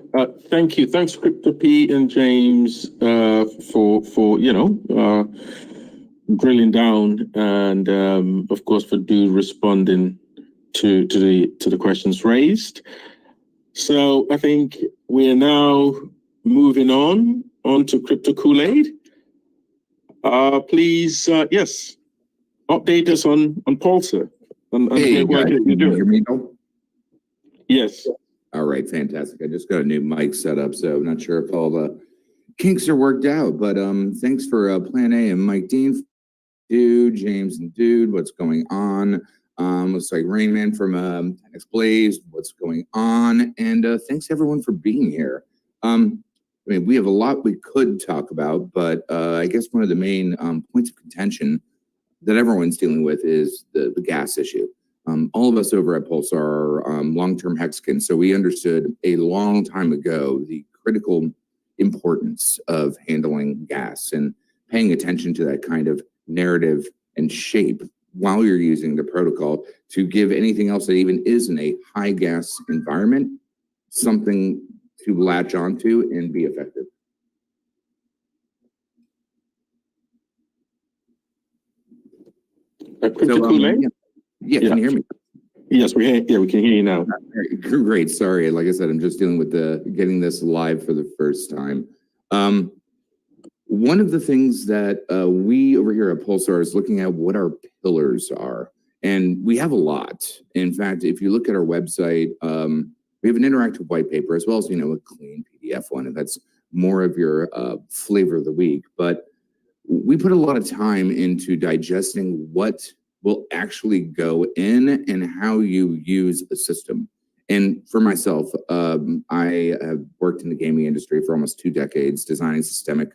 thank you. Thanks, Crypto P and James, for drilling down, and of course for responding to the questions raised. So I think we are now moving on to Crypto Kool-Aid. Please, yes, update us on Pulsar. Hey, what guys, you can you hear me now? Yes. All right, fantastic. I just got a new mic set up, so I'm not sure if all the kinks are worked out, but thanks for Plan A and Mike Dean, Dude, James and Dude, what's going on? Looks like Rainman from TitanX Blaze, what's going on? And thanks everyone for being here. We have a lot we could talk about, but I guess one of the main points of contention that everyone's dealing with is the gas issue. All of us over at Pulsar are long-term Hexicans, so we understood a long time ago the critical importance of handling gas and paying attention to that kind of narrative and shape while you're using the protocol to give anything else that even is in a high gas environment something to latch onto and be effective. Crypto Kool-Aid? Yeah, can you hear me? Yes, we can hear you now. Great. Sorry. Like I said, I'm just dealing with getting this live for the first time. One of the things that we over here at Pulsar is looking at what our pillars are. And we have a lot. In fact, if you look at our website, we have an interactive white paper as well as, a clean PDF one. And that's more of your flavor of the week. But we put a lot of time into digesting what will actually go in and how you use a system. And for myself, I have worked in the gaming industry for almost 2 decades, designing systemic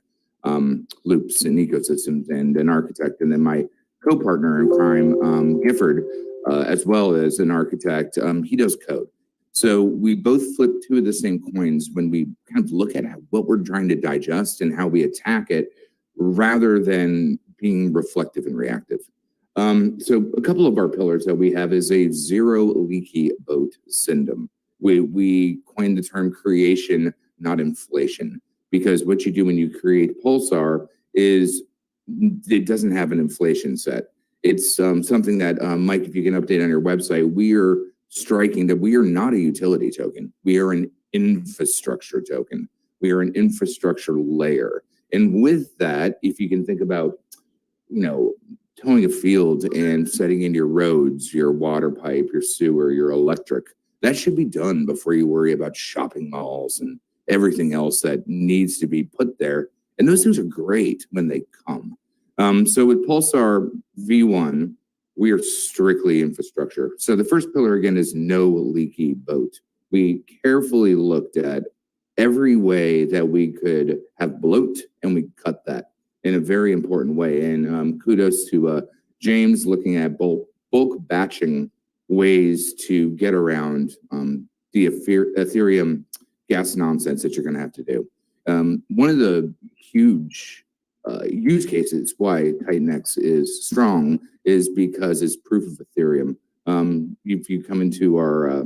loops and ecosystems, and an architect. And then my co-partner in crime, Gifford, as well as an architect, he does code. So we both flip 2 of the same coins when we kind of look at what we're trying to digest and how we attack it, rather than being reflective and reactive. So a couple of our pillars that we have is a zero leaky boat syndrome. We coined the term creation, not inflation, because what you do when you create Pulsar is it doesn't have an inflation set. It's something that, Mike, if you can update on your website, we are striking that we are not a utility token. We are an infrastructure token. We are an infrastructure layer. And with that, if you can think about, towing a field and setting in your roads, your water pipe, your sewer, your electric, that should be done before you worry about shopping malls and everything else that needs to be put there. And those things are great when they come. So with Pulsar V1, we are strictly infrastructure. So the first pillar, again, is no leaky boat. We carefully looked at every way that we could have bloat, and we cut that in a very important way. And kudos to James looking at bulk batching ways to get around the Ethereum gas nonsense that you're going to have to do. One of the huge use cases why TitanX is strong is because it's proof of Ethereum. If you come into our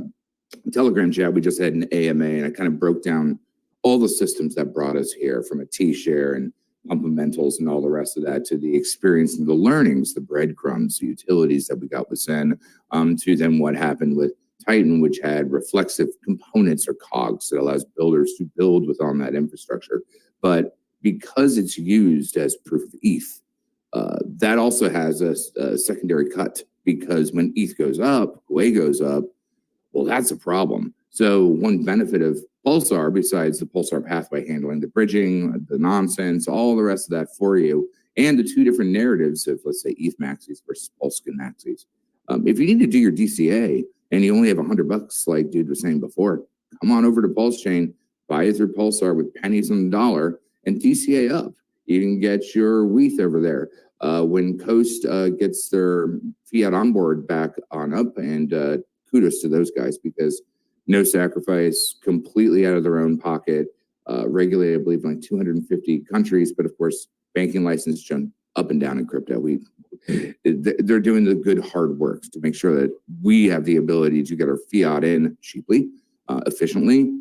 Telegram chat, we just had an AMA, and I kind of broke down all the systems that brought us here, from a T-share and Pumpamentals and all the rest of that, to the experience and the learnings, the breadcrumbs, the utilities that we got with Zen, to then what happened with Titan, which had reflexive components or cogs that allows builders to build within that infrastructure. But because it's used as proof of ETH, that also has a secondary cut, because when ETH goes up, GUI goes up, well, that's a problem. So one benefit of Pulsar, besides the Pulsar pathway handling the bridging, the nonsense, all the rest of that for you, and the 2 different narratives of, let's say, ETH maxis versus Pulskin maxis. If you need to do your DCA and you only have $100, like dude was saying before, come on over to Pulse Chain, buy it through Pulsar with pennies on the dollar, and DCA up. You can get your WETH over there. When Coast gets their fiat onboard back on up, and kudos to those guys, because no sacrifice, completely out of their own pocket, regulated, I believe, in like 250 countries. But of course, banking license jump up and down in crypto. They're doing the good hard work to make sure that we have the ability to get our fiat in cheaply, efficiently,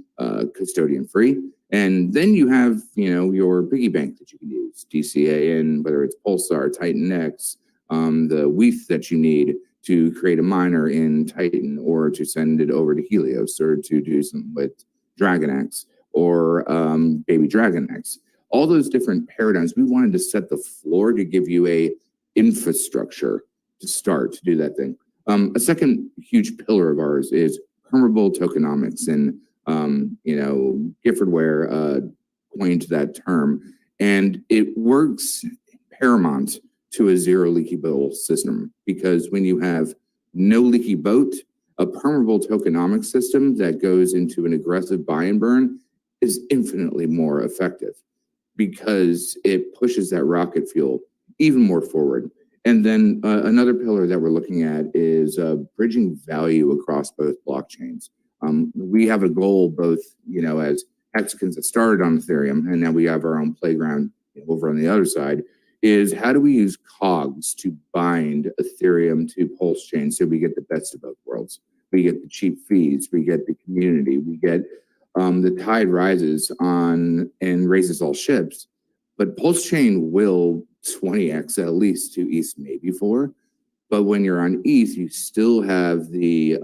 custodian free. And then you have, your piggy bank that you can use, DCA in, whether it's Pulsar, TitanX, the WETH that you need to create a miner in Titan, or to send it over to Helios, or to do something with DragonX or baby DragonX. All those different paradigms, we wanted to set the floor to give you a infrastructure to start to do that thing. A second huge pillar of ours is permeable tokenomics, and Gifford Ware coined that term, and it works paramount to a zero leaky boat system, because when you have no leaky boat, a permeable tokenomics system that goes into an aggressive buy and burn is infinitely more effective, because it pushes that rocket fuel even more forward. And then another pillar that we're looking at is bridging value across both blockchains. We have a goal, both, as Hexicans that started on Ethereum, and now we have our own playground over on the other side, is how do we use cogs to bind Ethereum to Pulse Chain so we get the best of both worlds? We get the cheap fees, we get the community, we get the tide rises on and raises all ships, but Pulse Chain will 20x at least to ETH, maybe 4. But when you're on ETH, you still have the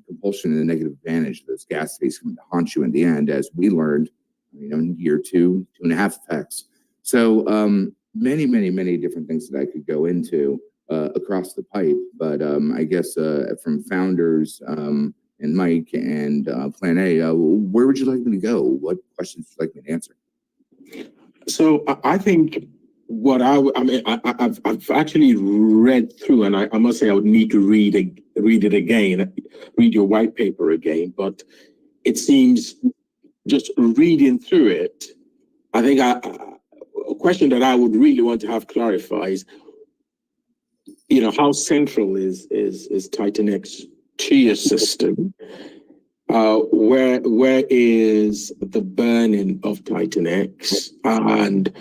compulsion and the negative advantage of those gas fees coming to haunt you in the end, as we learned, in year 2.5 effects. So many, many, many different things that I could go into across the pipe. But I guess from founders and Mike and Plan A, where would you like me to go? What questions would you like me to answer? So I think what I've actually read through, and I must say I would need to read it again, read your white paper again. But it seems just reading through it, I think a question that I would really want to have clarified is, how central is TitanX to your system? Where is the burning of TitanX, and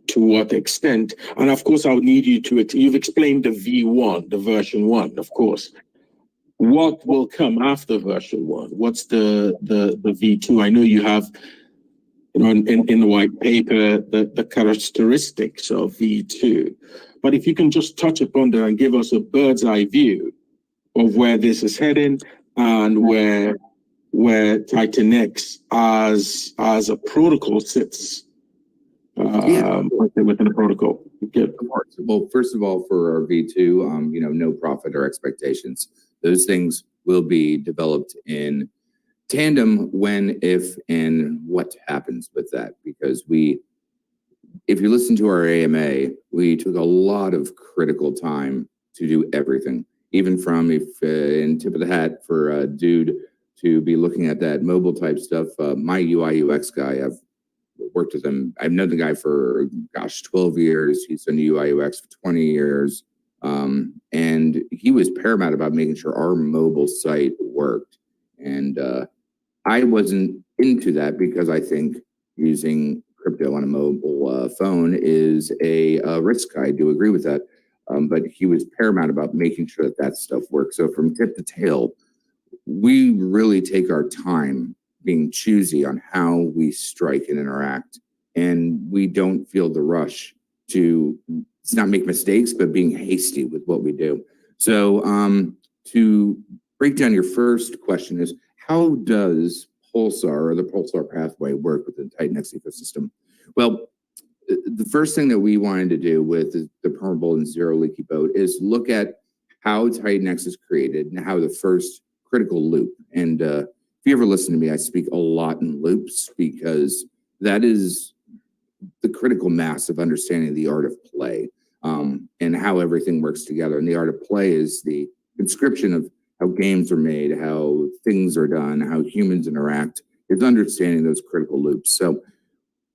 to what extent? And of course, I would need you you've explained the V1, the version 1, of course. What will come after version 1? What's the V2? I know you have, in the white paper, the characteristics of V2. But if you can just touch upon that and give us a bird's eye view of where this is heading and where TitanX as a protocol sits within the protocol. Good. Well, first of all, for our V2, no profit or expectations. Those things will be developed in tandem when, if, and what happens with that. Because if you listen to our AMA, we took a lot of critical time to do everything, even from in tip of the hat for a dude to be looking at that mobile type stuff. My UI UX guy, I've worked with him. I've known the guy for 12 years. He's done UI UX for 20 years. And he was paramount about making sure our mobile site worked. And I wasn't into that because I think using crypto on a mobile phone is a risk. I do agree with that. But he was paramount about making sure that stuff works. So from tip to tail, we really take our time being choosy on how we strike and interact. And we don't feel the rush to not make mistakes, but being hasty with what we do. So to break down your first question is, how does Pulsar or the Pulsar pathway work with the TitanX ecosystem? Well, the first thing that we wanted to do with the permeable and zero leaky boat is look at how TitanX is created and how the first critical loop. And if you ever listen to me, I speak a lot in loops because that is the critical mass of understanding the art of play and how everything works together. And the art of play is the inscription of how games are made, how things are done, how humans interact. It's understanding those critical loops. So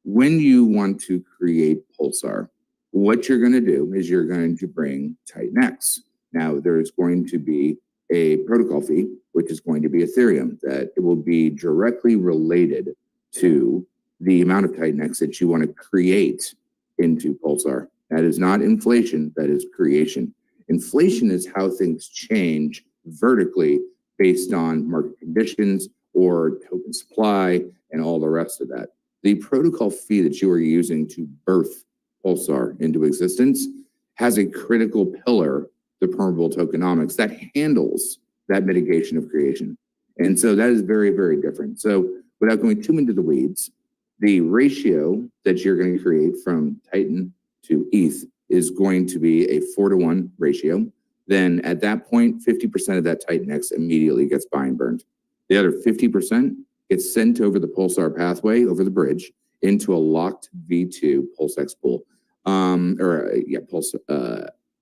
when you want to create Pulsar, what you're going to do is you're going to bring TitanX. Now, there's going to be a protocol fee, which is going to be Ethereum, that it will be directly related to the amount of TitanX that you want to create into Pulsar. That is not inflation, that is creation. Inflation is how things change vertically based on market conditions or token supply and all the rest of that. The protocol fee that you are using to birth Pulsar into existence has a critical pillar, the permeable tokenomics, that handles that mitigation of creation. And so that is very, very different. So without going too into the weeds, the ratio that you're going to create from Titan to ETH is going to be a 4-to-1 ratio. Then at that point, 50% of that TitanX immediately gets buy and burned. The other 50% gets sent over the Pulsar pathway, over the bridge, into a locked V2 PulseX pool, Pulse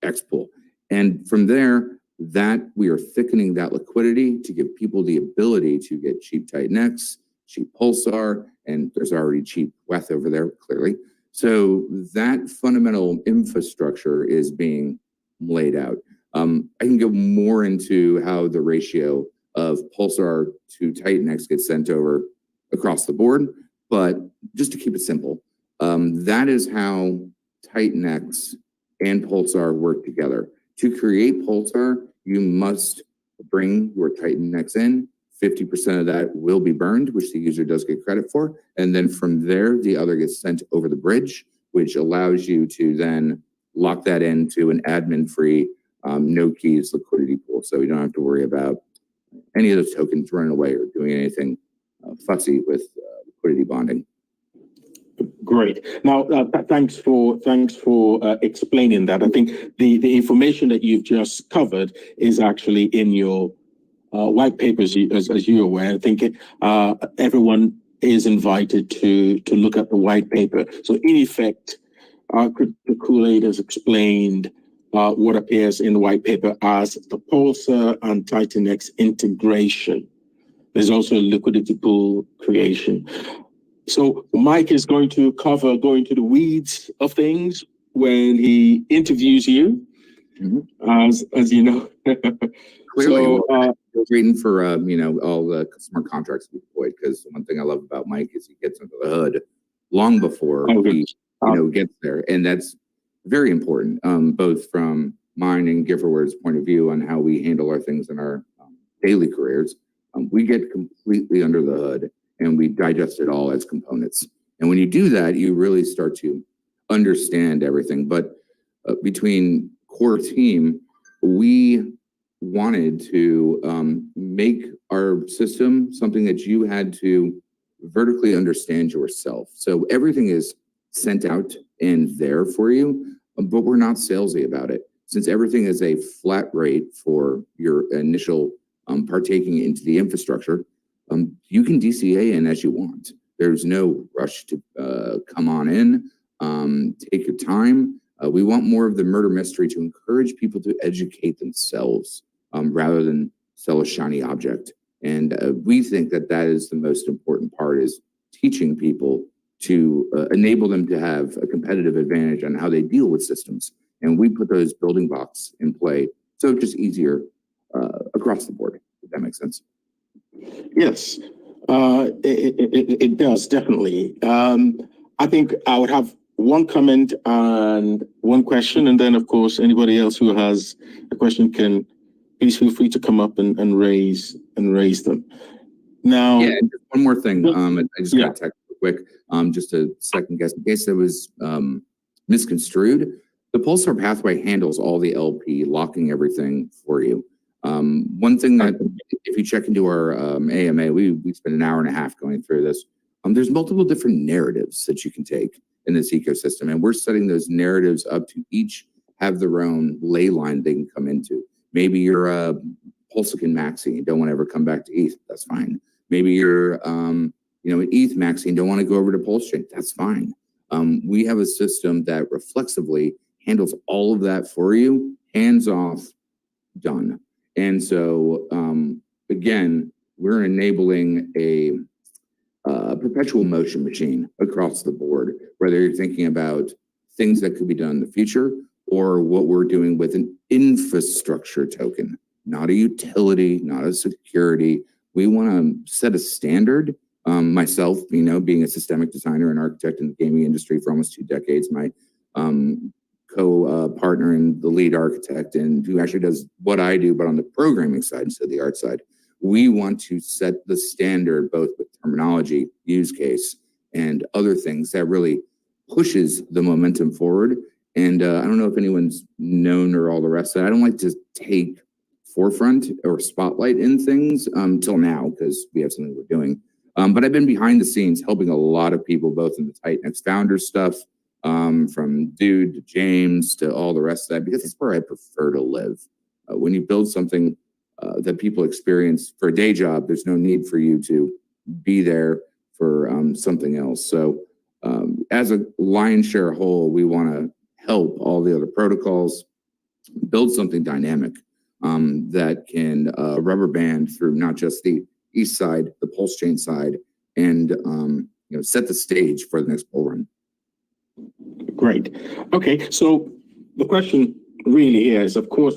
X pool. And from there, that we are thickening that liquidity to give people the ability to get cheap TitanX, cheap Pulsar, and there's already cheap WETH over there, clearly. So that fundamental infrastructure is being laid out. I can go more into how the ratio of Pulsar to TitanX gets sent over across the board, but just to keep it simple, that is how TitanX and Pulsar work together. To create Pulsar, you must bring your TitanX in. 50% of that will be burned, which the user does get credit for. And then from there, the other gets sent over the bridge, which allows you to then lock that into an admin-free, no keys liquidity pool. So you don't have to worry about any of those tokens running away or doing anything fussy with liquidity bonding. Great. Now, thanks for explaining that. I think the information that you've just covered is actually in your white papers, as you're aware. I think everyone is invited to look at the white paper. So, in effect, the Kool-Aid has explained what appears in the white paper as the Pulsar and TitanX integration. There's also a liquidity pool creation. So Mike is going to go into the weeds of things when he interviews you, as you know. Clearly, so, waiting for all the customer contracts to be deployed, because one thing I love about Mike is he gets under the hood long before he gets there, and that's very important, both from mine and Giverware's point of view on how we handle our things in our daily careers. We get completely under the hood and we digest it all as components. And when you do that, you really start to understand everything. But between core team, we wanted to make our system something that you had to vertically understand yourself. So everything is sent out and there for you, but we're not salesy about it. Since everything is a flat rate for your initial partaking into the infrastructure, you can DCA in as you want. There's no rush to come on in. Take your time. We want more of the murder mystery to encourage people to educate themselves rather than sell a shiny object. And we think that that is the most important part, is teaching people to enable them to have a competitive advantage on how they deal with systems. And we put those building blocks in play so it's just easier across the board, if that makes sense. Yes, it does, definitely. I think I would have one comment and one question, and then, of course, anybody else who has a question can please feel free to come up and raise them. Now, yeah, and one more thing. I just got to text real quick, just a second guess in case it was misconstrued. The Pulsar pathway handles all the LP, locking everything for you. One thing that, if you check into our AMA, we spent an hour and a half going through this. There's multiple different narratives that you can take in this ecosystem, and we're setting those narratives up to each have their own ley line they can come into. Maybe you're a Pulsican maxi and don't want to ever come back to ETH. That's fine. Maybe you're an ETH maxi and don't want to go over to Pulse Chain. That's fine. We have a system that reflexively handles all of that for you, hands off, done. And so, again, we're enabling a perpetual motion machine across the board, whether you're thinking about things that could be done in the future or what we're doing with an infrastructure token, not a utility, not a security. We want to set a standard. Myself, being a systemic designer and architect in the gaming industry for almost 2 decades, my co-partner and the lead architect, and who actually does what I do, but on the programming side instead of the art side. We want to set the standard both with terminology, use case, and other things that really pushes the momentum forward. And I don't know if anyone's known or all the rest of that. I don't like to take forefront or spotlight in things till now because we have something we're doing. But I've been behind the scenes helping a lot of people, both in the TitanX founders stuff, from Dude to James to all the rest of that, because that's where I prefer to live. When you build something that people experience for a day job, there's no need for you to be there for something else. So as a lion's share whole, we want to help all the other protocols build something dynamic that can rubber band through not just the east side, the Pulse Chain side, and set the stage for the next bull run. Great. Okay, so the question really is, of course,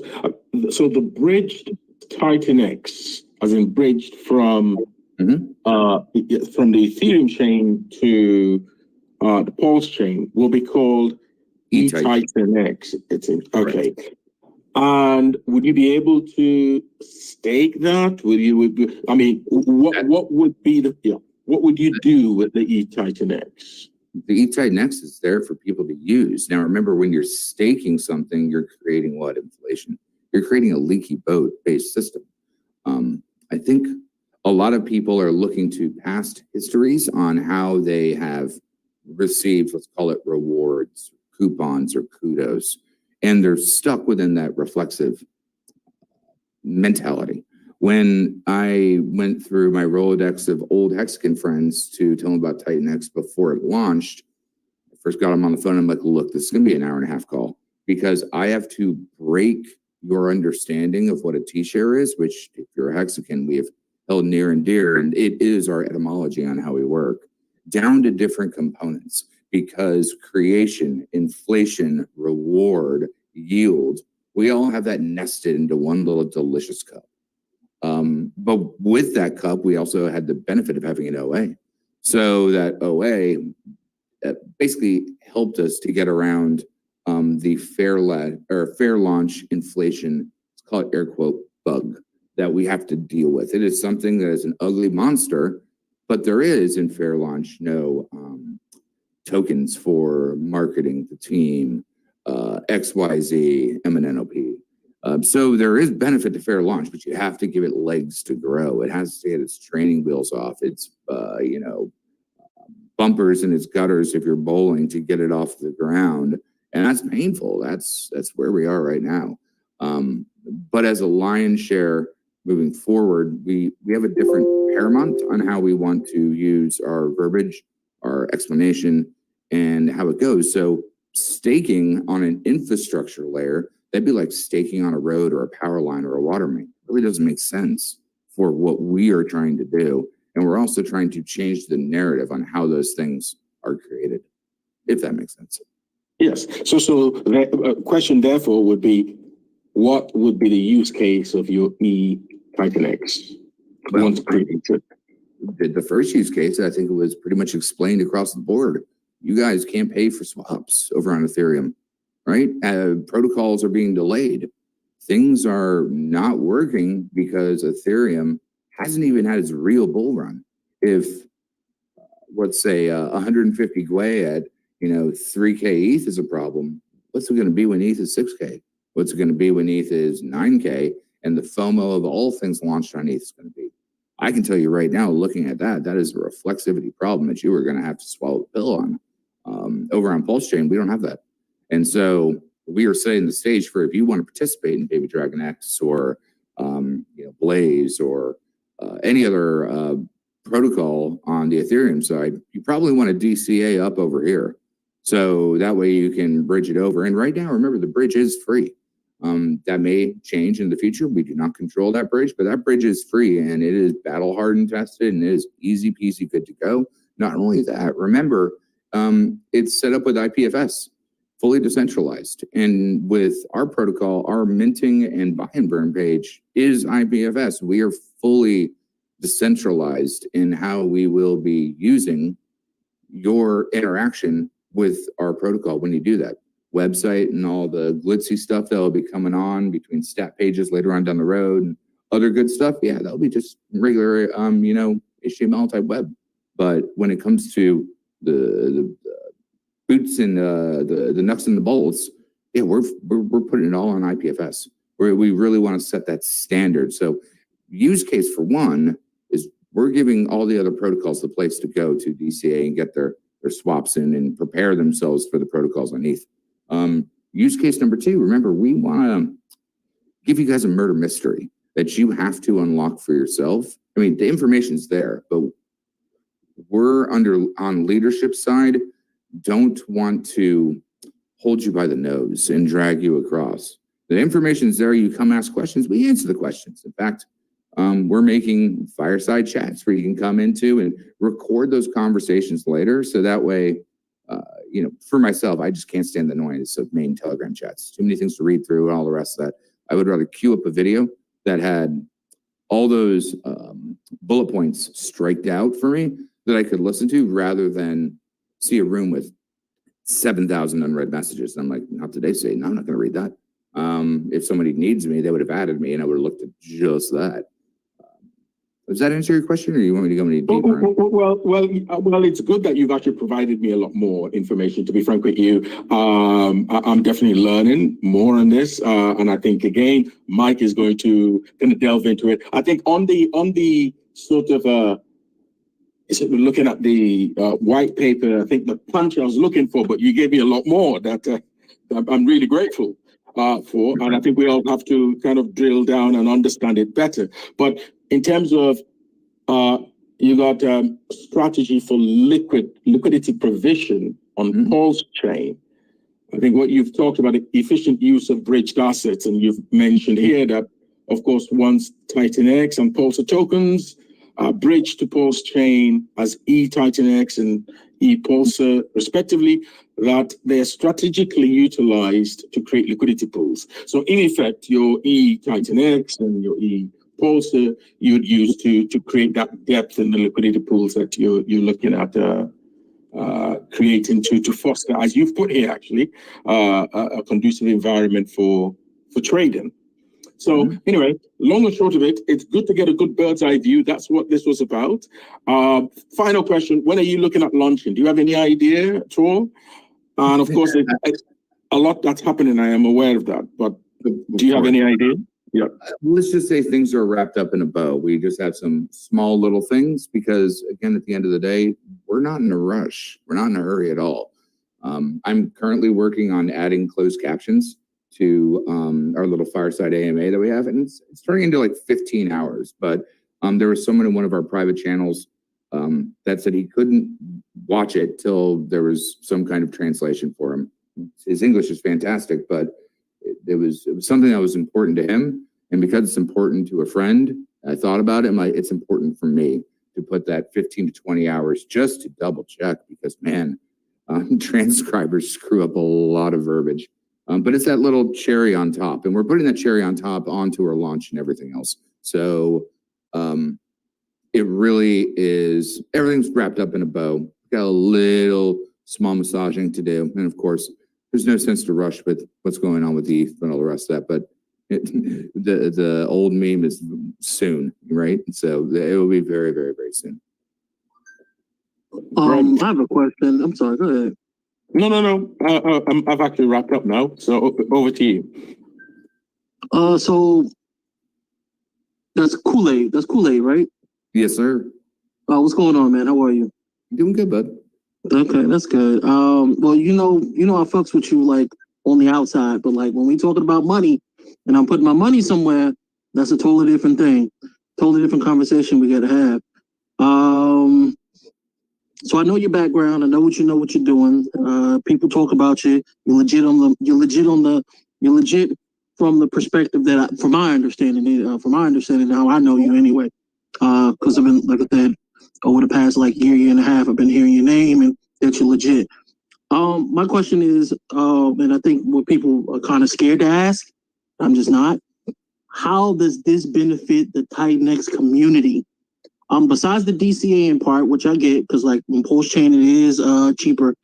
so the bridged TitanX, as in bridged from the Ethereum chain to the Pulse chain, will be called TitanX. It's in, okay. And would you be able to stake that? I mean, what would be what would you do with the TitanX? The TitanX is there for people to use. Now, remember, when you're staking something, you're creating what? Inflation. You're creating a leaky boat based system. I think a lot of people are looking to past histories on how they have received, let's call it rewards, coupons, or kudos, and they're stuck within that reflexive mentality. When I went through my Rolodex of old Hexagon friends to tell them about TitanX before it launched, I first got them on the phone. I'm like, look, this is going to be an hour and a half call because I have to break your understanding of what a T-share is, which if you're a Hexagon, we have held near and dear, and it is our etymology on how we work, down to different components, because creation, inflation, reward, yield, we all have that nested into one little delicious cup. But with that cup, we also had the benefit of having an OA. So that OA basically helped us to get around the fair launch inflation, let's call it air quote, bug that we have to deal with. It is something that is an ugly monster, but there is in fair launch no tokens for marketing the team, XYZ, MNNOP. So there is benefit to fair launch, but you have to give it legs to grow. It has to get its training wheels off, its bumpers and its gutters if you're bowling to get it off the ground. And that's painful. That's where we are right now. But as a lion's share moving forward, we have a different paramount on how we want to use our verbiage, our explanation, and how it goes. So staking on an infrastructure layer, that'd be like staking on a road or a power line or a water main. It really doesn't make sense for what we are trying to do. And we're also trying to change the narrative on how those things are created, if that makes sense. Yes. So the question therefore would be, what would be the use case of your TitanX once created? The first use case, I think it was pretty much explained across the board. You guys can't pay for swaps over on Ethereum, right? Protocols are being delayed. Things are not working because Ethereum hasn't even had its real bull run. If, let's say, 150 Gwei at 3K ETH is a problem, what's it going to be when ETH is 6K? What's it going to be when ETH is 9K? And the FOMO of all things launched on ETH is going to be. I can tell you right now, looking at that is a reflexivity problem that you are going to have to swallow the pill on. Over on Pulse Chain, we don't have that. And so we are setting the stage for if you want to participate in Baby DragonX or Blaze or any other protocol on the Ethereum side, you probably want a DCA up over here. So that way you can bridge it over. And right now, remember, the bridge is free. That may change in the future. We do not control that bridge, but that bridge is free and it is battle hardened, tested, and it is easy peasy, good to go. Not only that, remember, it's set up with IPFS, fully decentralized. And with our protocol, our minting and buy and burn page is IPFS. We are fully decentralized in how we will be using your interaction with our protocol when you do that. Website and all the glitzy stuff that'll be coming on between stat pages later on down the road and other good stuff. Yeah, that'll be just regular, HTML type web. But when it comes to the boots and the nuts and the bolts, yeah, we're putting it all on IPFS. We really want to set that standard. So use case for one is we're giving all the other protocols the place to go to DCA and get their swaps in and prepare themselves for the protocols on ETH. Use case number two, remember, we want to give you guys a murder mystery that you have to unlock for yourself. I mean, the information's there, but we're on leadership side, don't want to hold you by the nose and drag you across. The information's there. You come ask questions, we answer the questions. In fact, we're making fireside chats where you can come into and record those conversations later. So that way, for myself, I just can't stand the noise of main Telegram chats. Too many things to read through and all the rest of that. I would rather queue up a video that had all those bullet points striked out for me that I could listen to rather than see a room with 7,000 unread messages. And I'm like, not today, Satan. I'm not going to read that. If somebody needs me, they would have added me, and I would have looked at just that. Does that answer your question, or you want me to go any deeper? Well, it's good that you've actually provided me a lot more information, to be frank with you. I'm definitely learning more on this. And I think, again, Mike is going to delve into it. I think on the sort of, looking at the white paper, I think the punch I was looking for, but you gave me a lot more that I'm really grateful for. And I think we all have to kind of drill down and understand it better. But in terms of, you got strategy for liquidity provision on Pulse chain. I think what you've talked about, efficient use of bridged assets, and you've mentioned here that, of course, once TitanX and Pulsar tokens are bridged to Pulse chain as eTitanX and ePulsar, respectively, that they're strategically utilized to create liquidity pools. So in effect, your eTitanX and your ePulsar you'd use to create that depth in the liquidity pools that you're looking at creating to foster, as you've put here, actually, a conducive environment for trading. So anyway, long and short of it, it's good to get a good bird's eye view. That's what this was about. Final question: when are you looking at launching? Do you have any idea at all? And of course, it's a lot that's happening. I am aware of that, but do you have any idea? Yeah. Let's just say things are wrapped up in a bow. We just have some small little things because, again, at the end of the day, we're not in a rush. We're not in a hurry at all. I'm currently working on adding closed captions to our little fireside AMA that we have, and it's turning into like 15 hours. But there was someone in one of our private channels that said he couldn't watch it till there was some kind of translation for him. His English is fantastic, but it was something that was important to him, and because it's important to a friend, I thought about it. I'm like, it's important for me to put that 15 to 20 hours just to double check, because man, transcribers screw up a lot of verbiage. But it's that little cherry on top, and we're putting that cherry on top onto our launch and everything else. So it really is, everything's wrapped up in a bow. Got a little small massaging to do, and of course, there's no sense to rush with what's going on with ETH and all the rest of that. But the old meme is soon, right? So it will be very, very, very soon. I have a question. I'm sorry. Go ahead. No. I've actually wrapped up now. So over to you. So that's Kool-Aid. That's Kool-Aid, right? Yes, sir. What's going on, man? How are you? Doing good, bud. Okay, that's good. Well, you know, I fucks with you like on the outside, but like when we talking about money and I'm putting my money somewhere, that's a totally different thing. Totally different conversation we gotta have. So I know your background. I know what you're doing. People talk about you. You're legit from the perspective that, from my understanding, how I know you anyway. Because I've been, like I said, over the past like year and a half, I've been hearing your name and that you're legit. My question is, and I think what people are kind of scared to ask, I'm just not. How does this benefit the TitanX community? Besides the DCA part, which I get, because like in Pulse chain it is cheaper.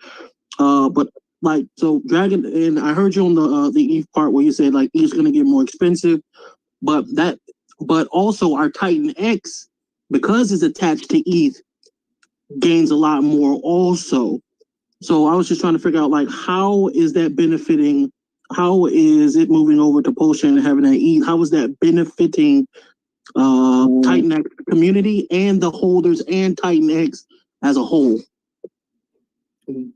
But like, so Dragon, and I heard you on the ETH part where you said like ETH's gonna get more expensive, but also our TitanX, because it's attached to ETH, gains a lot more also. So I was just trying to figure out like, how is that benefiting? How is it moving over to Pulsar and having that ETH? How is that benefiting TitanX community and the holders and TitanX as a whole?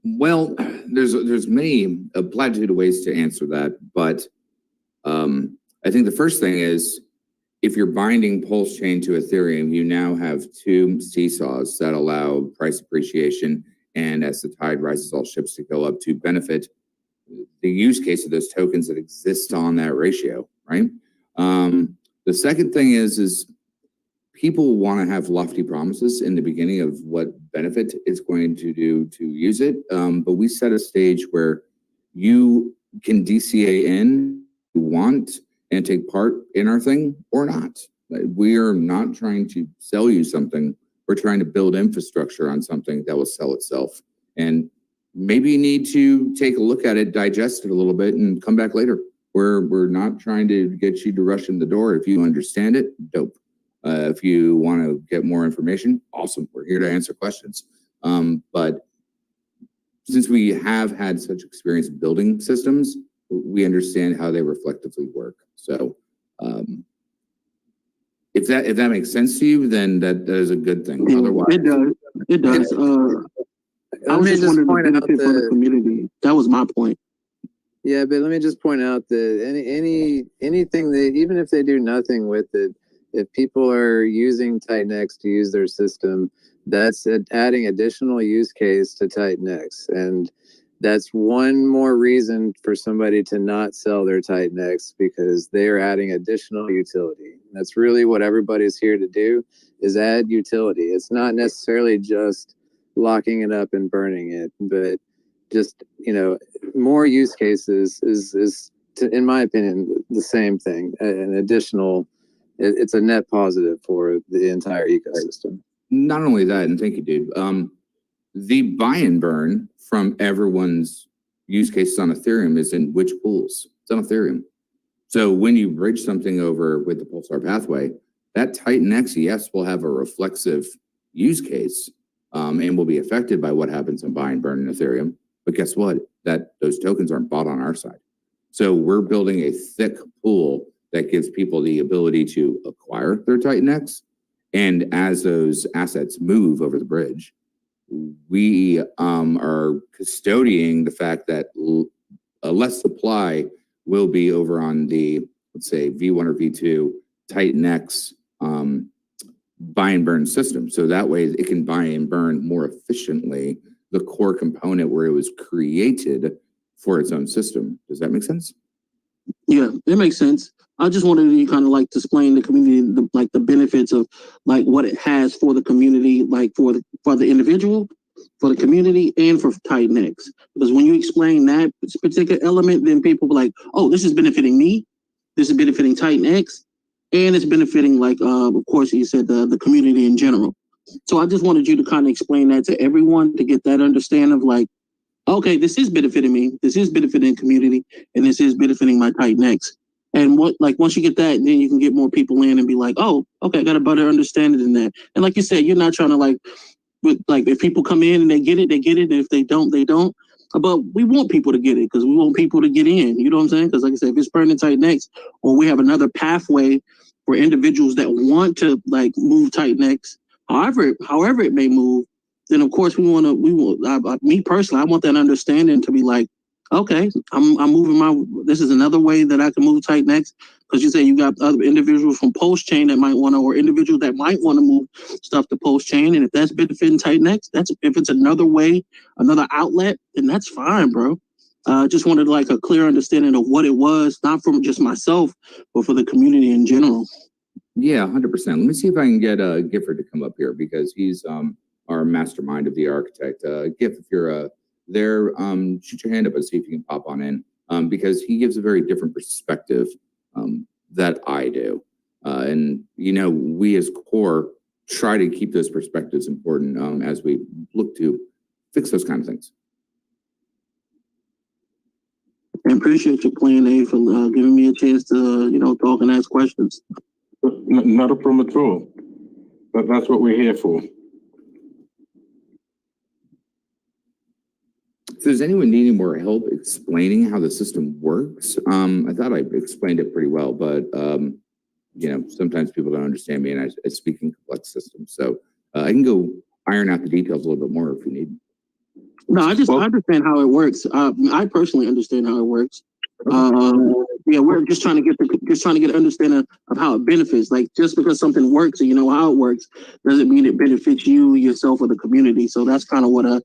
Well, there's many, a platitude of ways to answer that, but I think the first thing is, if you're binding Pulse chain to Ethereum, you now have two seesaws that allow price appreciation, and as the tide rises, all ships to go up to benefit the use case of those tokens that exist on that ratio, right? The second thing is people want to have lofty promises in the beginning of what benefit it's going to do to use it, but we set a stage where you can DCA in, you want, and take part in our thing or not. We are not trying to sell you something. We're trying to build infrastructure on something that will sell itself. And maybe you need to take a look at it, digest it a little bit, and come back later. We're not trying to get you to rush in the door. If you understand it, dope. If you want to get more information, awesome. We're here to answer questions. But since we have had such experience building systems, we understand how they reflectively work. So if that makes sense to you, then that is a good thing. Otherwise, it does. I was just wondering the benefit for the community. That was my point. Yeah, but let me just point out that anything that, even if they do nothing with it, if people are using TitanX to use their system, that's adding additional use case to TitanX. And that's one more reason for somebody to not sell their TitanX, because they are adding additional utility. That's really what everybody's here to do, is add utility. It's not necessarily just locking it up and burning it, but just, more use cases is in my opinion, the same thing. An additional, it's a net positive for the entire ecosystem. not only that, and thank you, dude. The buy and burn from everyone's use cases on Ethereum is in which pools? It's on Ethereum. So when you bridge something over with the Pulsar pathway, that TitanX, yes, will have a reflexive use case and will be affected by what happens on buy and burn in Ethereum. But guess what? Those tokens aren't bought on our side. So we're building a thick pool that gives people the ability to acquire their TitanX. And as those assets move over the bridge, we are custodying the fact that less supply will be over on the, let's say, V1 or V2 TitanX buy and burn system. So that way it can buy and burn more efficiently the core component where it was created for its own system. Does that make sense? Yeah, it makes sense. I just wanted you kind of like to explain the community, the benefits of like what it has for the community, like for the individual, for the community, and for TitanX. Because when you explain that particular element, then people be like, oh, this is benefiting me, this is benefiting TitanX, and it's benefiting, like, of course, you said the community in general. So I just wanted you to kind of explain that to everyone to get that understanding of like, okay, this is benefiting me, this is benefiting the community, and this is benefiting my TitanX. And once you get that, then you can get more people in and be like, oh, okay, I got a better understanding than that. And like you said, you're not trying to if people come in and they get it, and if they don't, they don't. But we want people to get it because we want people to get in. You know what I'm saying? Because like I said, if it's burning TitanX, or we have another pathway for individuals that want to move TitanX, however it may move, then of course me personally, I want that understanding to be like, okay, I'm moving this is another way that I can move TitanX, because you say you got other individuals from Post Chain that might want to, or individuals that might want to move stuff to Post Chain, and if that's benefiting TitanX, if it's another way, another outlet, then that's fine, bro. Just wanted a clear understanding of what it was, not from just myself, but for the community in general. Yeah, 100%. Let me see if I can get Gifford to come up here because he's our mastermind of the architect. Giff, if you're there, shoot your hand up and see if you can pop on in because he gives a very different perspective that I do. And, we as core try to keep those perspectives important as we look to fix those kind of things. I appreciate you, Plan A, for giving me a chance to, talk and ask questions. Not a problem at all. But that's what we're here for. So does anyone need any more help explaining how the system works? I thought I explained it pretty well, but sometimes people don't understand me, and I speak in complex systems. So I can go iron out the details a little bit more if you need. No, I understand how it works. I personally understand how it works. We're just trying to get an understanding of how it benefits. Like, just because something works and you know how it works doesn't mean it benefits you, yourself, or the community. So that's kind of what I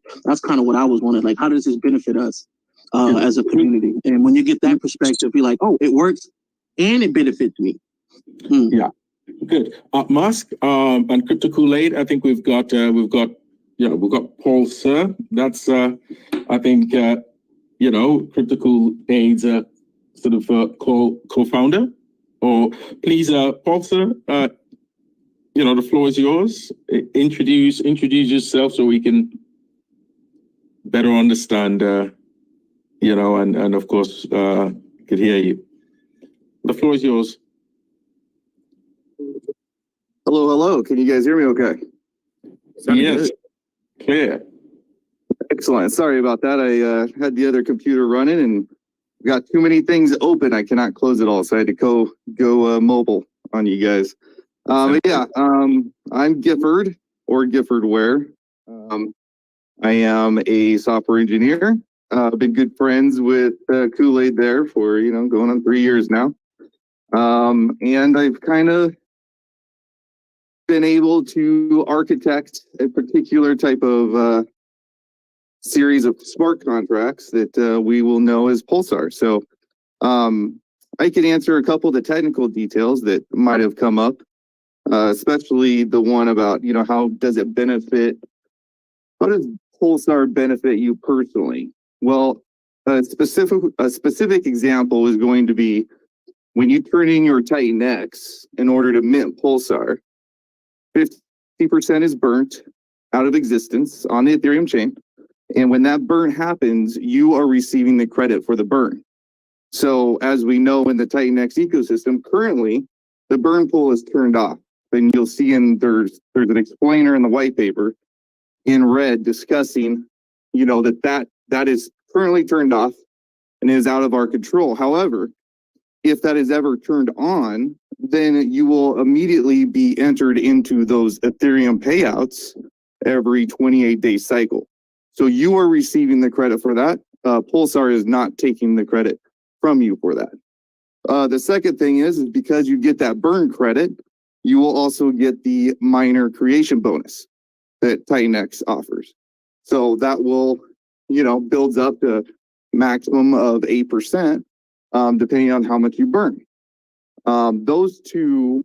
was wondering. Like, how does this benefit us as a community? And when you get that perspective, be like, oh, it works and it benefits me. Yeah, good. Musk and Crypto Kool-Aid. I think we've got Pulsar. That's I think Crypto Kool-Aid's sort of co-founder. Or please, Pulsar, the floor is yours. Introduce yourself so we can. better understand, and of course, could hear you. The floor is yours. Hello, hello. Can you guys hear me okay? Yes, clear. Excellent. Sorry about that. I had the other computer running and got too many things open. I cannot close it all, so I had to go mobile on you guys. I'm Gifford or Gifford Ware. I am a software engineer. Been good friends with Kool-Aid there for going on 3 years now. And I've kind of been able to architect a particular type of series of smart contracts that we will know as Pulsar. So I can answer a couple of the technical details that might have come up, especially the one about, how does Pulsar benefit you personally? Well, a specific example is going to be when you turn in your TitanX in order to mint Pulsar, 50% is burnt out of existence on the Ethereum chain. And when that burn happens, you are receiving the credit for the burn. So as we know in the TitanX ecosystem, currently the burn pool is turned off. And you'll see there's an explainer in the white paper in red discussing, that is currently turned off and is out of our control. However, if that is ever turned on, then you will immediately be entered into those Ethereum payouts every 28-day cycle. So you are receiving the credit for that. Pulsar is not taking the credit from you for that. The second thing is because you get that burn credit, you will also get the miner creation bonus that TitanX offers. So that will, builds up to maximum of 8%, depending on how much you burn. Those two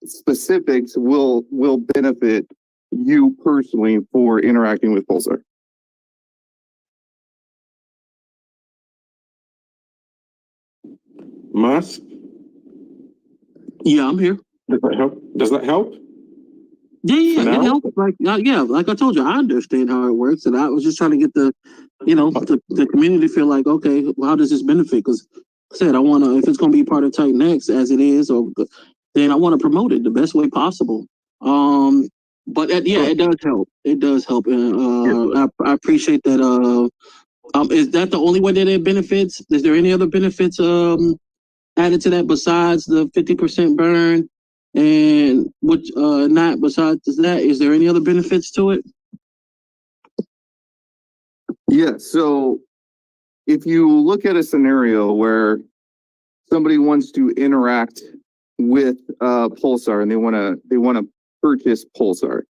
specifics will benefit you personally for interacting with Pulsar. Mas, Yeah, I'm here. does that help? Does that help? Yeah, For it now? helps. Like I told you, I understand how it works, and I was just trying to get the community feel like, okay, well, how does this benefit? Because I said I want to, if it's going to be part of TitanX as it is, then I want to promote it the best way possible. But it does help. It does help, and I appreciate that. Is that the only way that it benefits? Is there any other benefits added to that besides the 50% burn? And not besides that, is there any other benefits to it? Yeah, so if you look at a scenario where somebody wants to interact with Pulsar and they want to purchase Pulsar,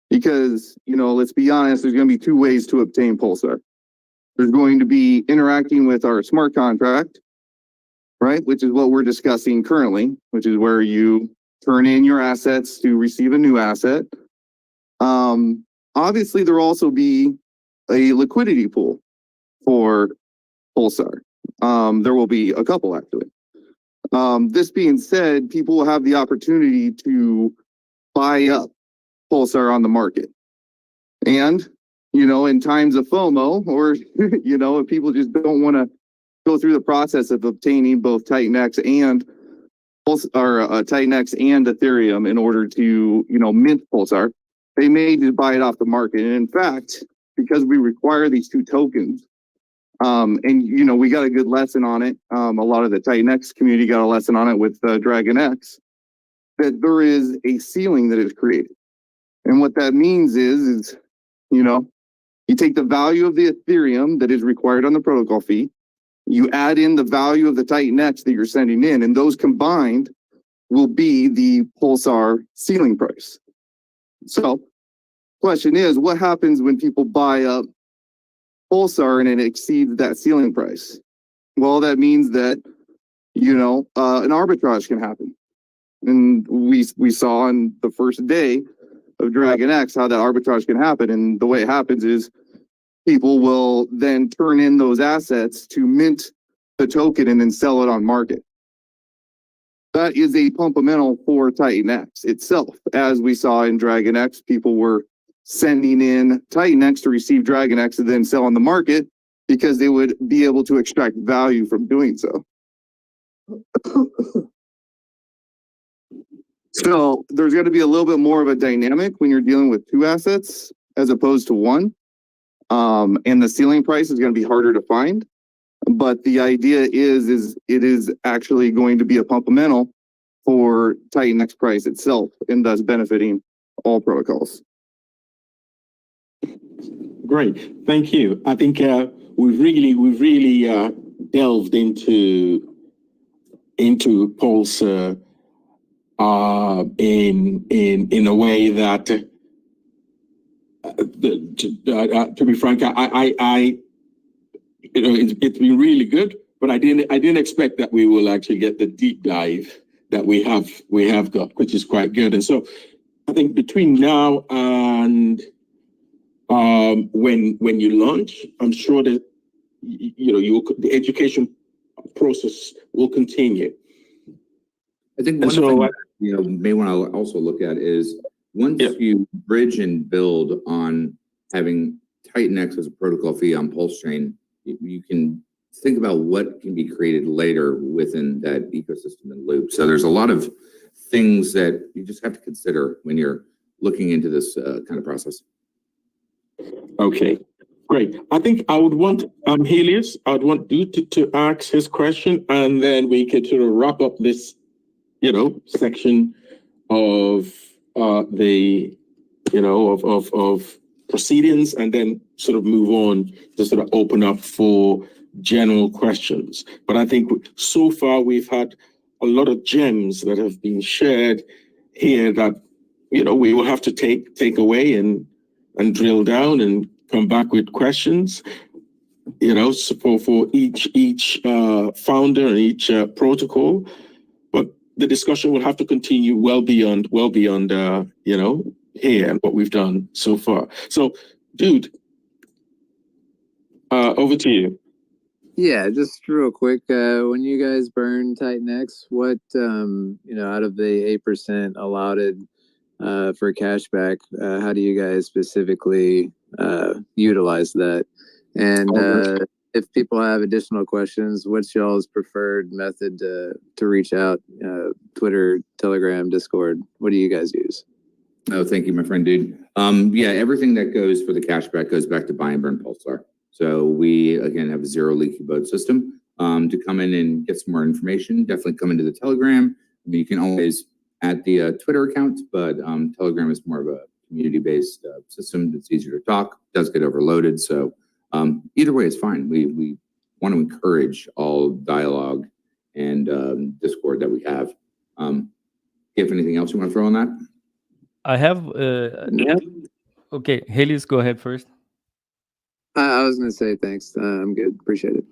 because let's be honest, there's going to be two ways to obtain Pulsar. There's going to be interacting with our smart contract, right, which is what we're discussing currently, which is where you turn in your assets to receive a new asset. Obviously, there will also be a liquidity pool for Pulsar. There will be a couple, actually. This being said, people will have the opportunity to buy up Pulsar on the market. And, in times of FOMO, or, if people just don't want to go through the process of obtaining both TitanX and TitanX and Ethereum in order to, mint Pulsar, they may just buy it off the market. And in fact, because we require these two tokens, and we got a good lesson on it. A lot of the TitanX community got a lesson on it with DragonX, that there is a ceiling that is created. And what that means is, you take the value of the Ethereum that is required on the protocol fee, you add in the value of the TitanX that you're sending in, and those combined will be the Pulsar ceiling price. So, question is, what happens when people buy up Pulsar and it exceeds that ceiling price? Well, that means that, an arbitrage can happen. And we saw on the first day of DragonX how that arbitrage can happen. And the way it happens is people will then turn in those assets to mint the token and then sell it on market. That is a fundamental for TitanX itself. As we saw in DragonX, people were sending in TitanX to receive DragonX and then sell on the market because they would be able to extract value from doing so. So there's got to be a little bit more of a dynamic when you're dealing with two assets as opposed to one. And the ceiling price is going to be harder to find. But the idea is it is actually going to be a pumpamental for TitanX price itself and thus benefiting all protocols. Great, thank you. I think we've really delved into Pulsar in a way that, to be frank, I it's been really good, but I didn't expect that we will actually get the deep dive that we have got, which is quite good. And so I think between now and when you launch, I'm sure that the education process will continue. I think one thing that, may want to also look at is once you bridge and build on having TitanX as a protocol fee on Pulse Chain, you can think about what can be created later within that ecosystem and loop. So there's a lot of things that you just have to consider when you're looking into this kind of process. Okay, great. I think I would want Helios, I'd want you to ask his question, and then we could sort of wrap up this, section of the proceedings, and then sort of move on to sort of open up for general questions. But I think so far we've had a lot of gems that have been shared here that we will have to take away and drill down and come back with questions, for each founder and each protocol. But the discussion will have to continue well beyond here and what we've done so far. So, dude, over to you. Yeah, just real quick. When you guys burn TitanX, what out of the 8% allotted for cashback, how do you guys specifically utilize that? And if people have additional questions, what's y'all's preferred method to reach out? Twitter, Telegram, Discord. What do you guys use? Oh, thank you, my friend, dude. Yeah, everything that goes for the cashback goes back to buy and burn Pulsar. So we, again, have a zero leaky boat system. To come in and get some more information, definitely come into the Telegram. I mean, you can always add the Twitter account, but Telegram is more of a community-based system that's easier to talk, does get overloaded. So either way is fine. We want to encourage all dialogue and Discord that we have. Do you have anything else you want to throw on that? I have. Okay, Helios, go ahead first. I was going to say thanks. I'm good. Appreciate it.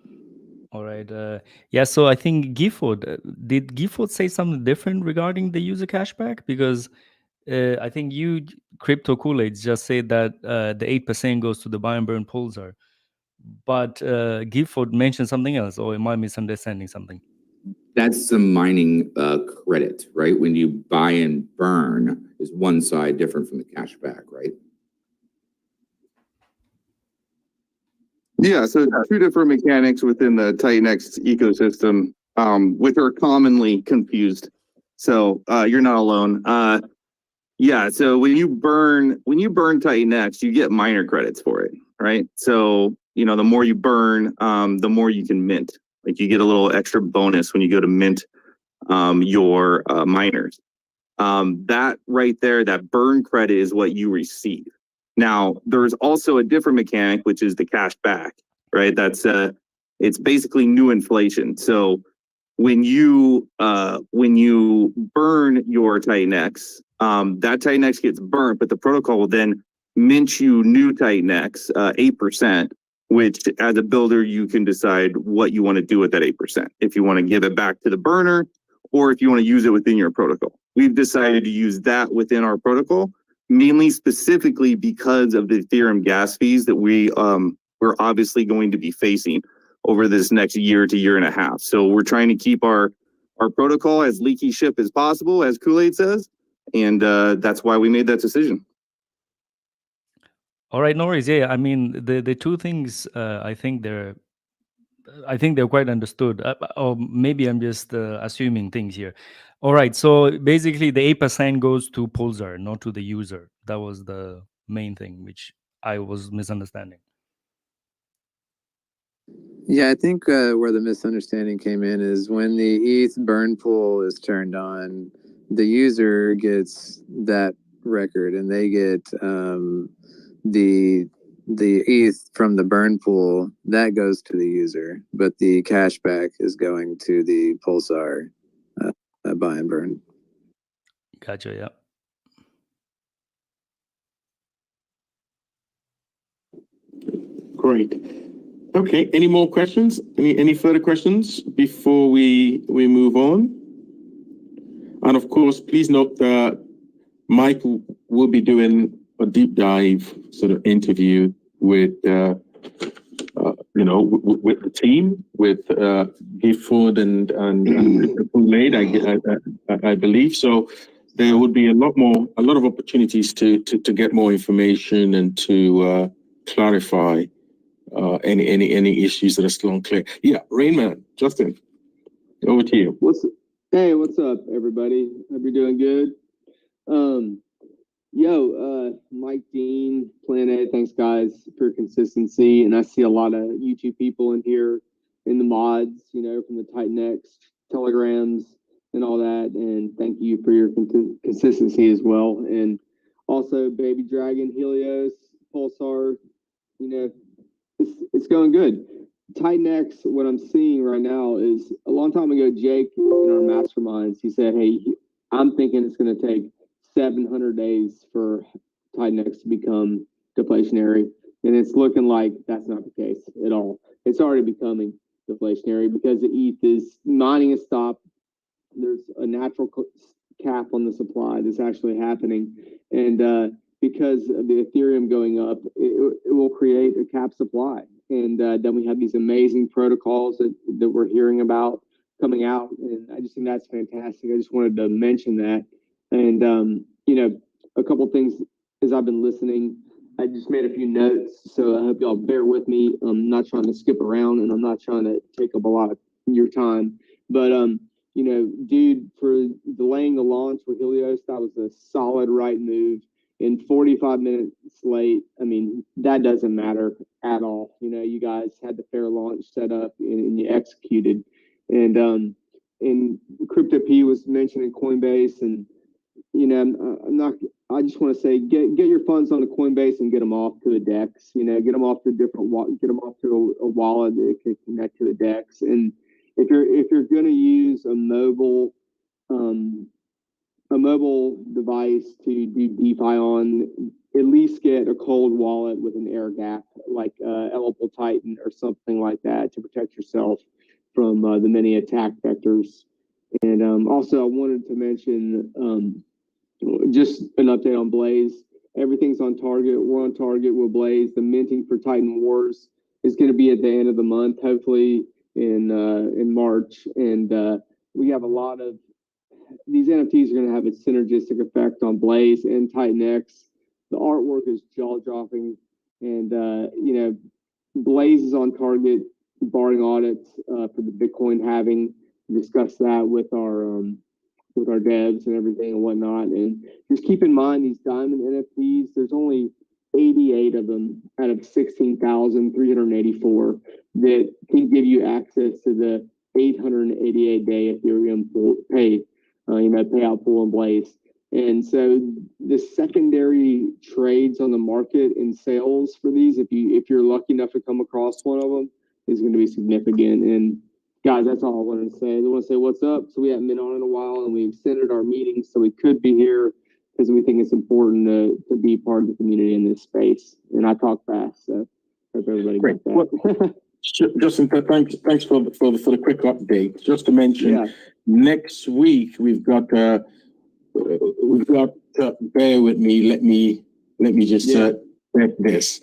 All right. Yeah, so I think Gifford, did Gifford say something different regarding the user cashback? Because I think you, Crypto Kool-Aid, just said that the 8% goes to the buy and burn Pulsar. But Gifford mentioned something else, or am I misunderstanding something? That's the mining credit, right? When you buy and burn is one side different from the cashback, right? Yeah, so two different mechanics within the TitanX ecosystem, which are commonly confused. So you're not alone. Yeah, so when you burn TitanX, you get miner credits for it, right? So the more you burn, the more you can mint. Like you get a little extra bonus when you go to mint your miners. That right there, that burn credit is what you receive. Now, there's also a different mechanic, which is the cash back, right? That's it's basically new inflation. So when you burn your TitanX, that TitanX gets burnt, but the protocol will then mint you new TitanX, 8%, which as a builder, you can decide what you want to do with that 8%. If you want to give it back to the burner, or if you want to use it within your protocol. We've decided to use that within our protocol, mainly specifically because of the Ethereum gas fees that we're obviously going to be facing over this next year to year and a half. So we're trying to keep our protocol as leaky ship as possible, as Kool-Aid says, and that's why we made that decision. All right, no worries. Yeah, I mean the two things I think they're quite understood. Or maybe I'm just assuming things here. All right, so basically the 8% goes to Pulsar, not to the user. That was the main thing which I was misunderstanding. Yeah, I think where the misunderstanding came in is when the ETH burn pool is turned on, the user gets that record and they get the ETH from the burn pool that goes to the user, but the cashback is going to the Pulsar buy and burn. Gotcha. Yeah. Great. Okay. Any more questions? Any further questions before we move on? And of course, please note that Mike will be doing a deep dive sort of interview with with the team, with Gifford and Lade, I believe. So there would be a lot of opportunities to get more information and to clarify any issues that are still unclear. Yeah, Rainman, Justin, over to you. What's up, everybody? Hope you're doing good. Mike Dean, Plan A, thanks guys for consistency. And I see a lot of YouTube people in here in the mods, from the TitanX, Telegrams, and all that. And thank you for your consistency as well. And also Baby Dragon, Helios, Pulsar, it's going good. TitanX, what I'm seeing right now is a long time ago, Jake in our masterminds, he said, hey, I'm thinking it's going to take 700 days for TitanX to become deflationary. And it's looking like that's not the case at all. It's already becoming deflationary because the ETH is mining has stopped. There's a natural cap on the supply that's actually happening. And because of the Ethereum going up, it will create a cap supply. And then we have these amazing protocols that we're hearing about coming out. And I just think that's fantastic. I just wanted to mention that. And, a couple of things as I've been listening, I just made a few notes. So I hope y'all bear with me. I'm not trying to skip around and I'm not trying to take up a lot of your time. But, dude, for delaying the launch for Helios, that was a solid right move. In 45 minutes late, that doesn't matter at all. You guys had the fair launch set up and you executed. And Crypto P was mentioning Coinbase, and I just want to say get your funds on the Coinbase and get them off to the DEX. Get them off to get them off to a wallet that can connect to the DEX. And if you're going to use a mobile device to do DeFi on, at least get a cold wallet with an air gap like Elemental Titan or something like that to protect yourself from the many attack vectors. And also I wanted to mention just an update on Blaze. Everything's on target. We're on target with Blaze. The minting for Titan Wars is going to be at the end of the month, hopefully in March. And we have a lot of these NFTs are going to have a synergistic effect on Blaze and TitanX. The artwork is jaw-dropping, and Blaze is on target, barring audits for the Bitcoin halving. Discussed that with our devs and everything and whatnot. And just keep in mind these diamond NFTs. There's only 88 of them out of 16,384 that can give you access to the 888-day Ethereum payout pool in Blaze. And so the secondary trades on the market and sales for these, if you're lucky enough to come across one of them, is going to be significant. And guys, that's all I wanted to say. I want to say what's up. So we haven't been on in a while, and we extended our meeting so we could be here because we think it's important to be part of the community in this space. And I talk fast, so hope everybody gets that. Justin, thanks for the quick update. Just to mention, next week we've got bear with me. Let me just check this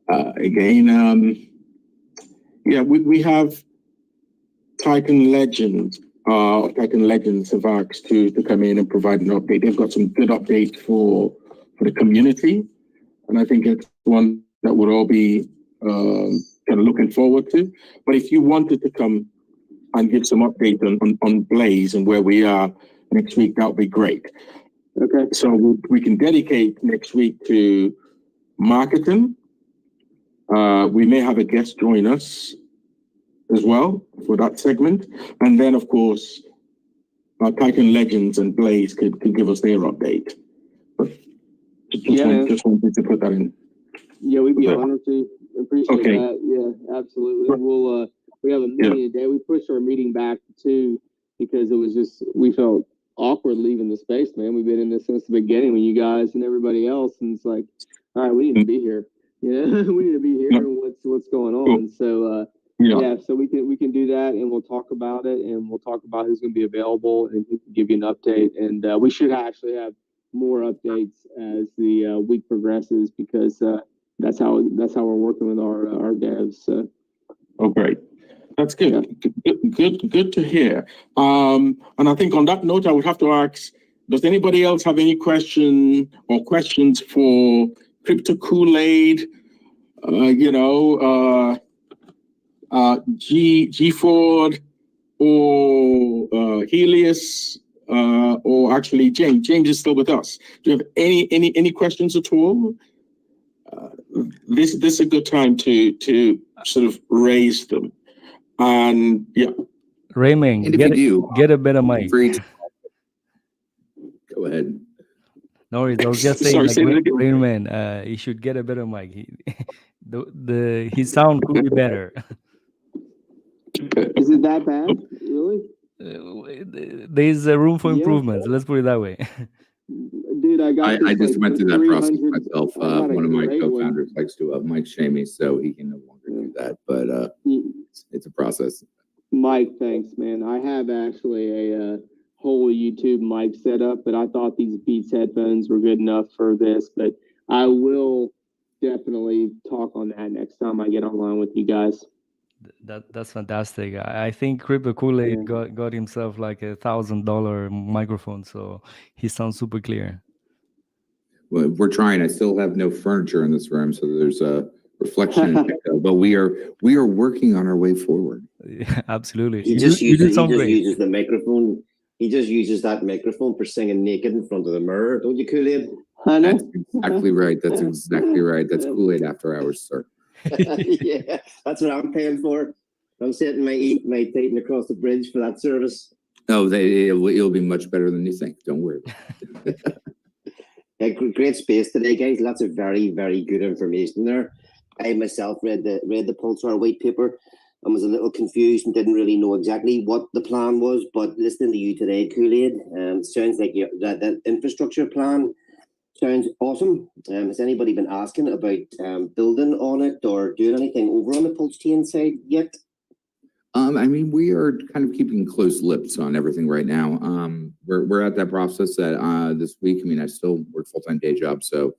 again. We have Titan Legends have asked to come in and provide an update. They've got some good updates for the community. and I think it's one that we'll all be kind of looking forward to. But if you wanted to come and give some update on Blaze and where we are next week, that would be great. Okay. So we can dedicate next week to marketing. We may have a guest join us as well for that segment. And then, of course, Titan Legends and Blaze could give us their update. But just wanted to put that in. Yeah, we'd be honored to. Appreciate Okay. that. Yeah, absolutely. We'll we have a meeting today. We pushed our meeting back too because it was just we felt awkward leaving the space, man. We've been in this since the beginning with you guys and everybody else, and it's like, all right, we need to be here. Yeah, we need to be here and what's going on. So so we can do that, and we'll talk about it, and we'll talk about who's going to be available, and who can give you an update. And we should actually have more updates as the week progresses because that's how we're working with our devs. So. Oh, great. That's good. Good to hear. And I think on that note, I would have to ask, does anybody else have any questions for Crypto Kool-Aid, G Ford, or Helios, or actually James? James is still with us. Do you have any questions at all? This is a good time to sort of raise them. And Raymond, And if you do, get a better mic. Go ahead. No, I was just saying, Raymond, he should get a better mic. His sound could be better. Is it that bad? Really? There's a room for improvements. Let's put it that way. Dude, I just went through that process myself. One of my co-founders likes to mic shame me, so he can no longer do that. But it's a process. Mike, thanks, man. I have actually a whole YouTube mic set up, but I thought these Beats headphones were good enough for this. But I will definitely talk on that next time I get online with you guys. That's fantastic. I think Crypto Kool-Aid got himself like $1,000 microphone, so he sounds super clear. Well, we're trying. I still have no furniture in this room, so there's a reflection. But we are working on our way forward. Yeah, absolutely. He just uses the microphone. He just uses that microphone for singing naked in front of the mirror. Don't you, Kool-Aid? I know. That's exactly right. That's exactly right. That's Kool-Aid after hours, sir. Yeah, that's what I'm paying for. I'm sitting my Titan across the bridge for that service. No, it'll be much better than you think. Don't worry. Great space today, guys. Lots of very, very good information there. I myself read the Pulsar white paper and was a little confused and didn't really know exactly what the plan was. But listening to you today, Kool-Aid, sounds like that infrastructure plan sounds awesome. Has anybody been asking about building on it or doing anything over on the Pulse chain side yet? I mean, we are kind of keeping close lips on everything right now. We're at that process that this week. I mean, I still work full-time day job, so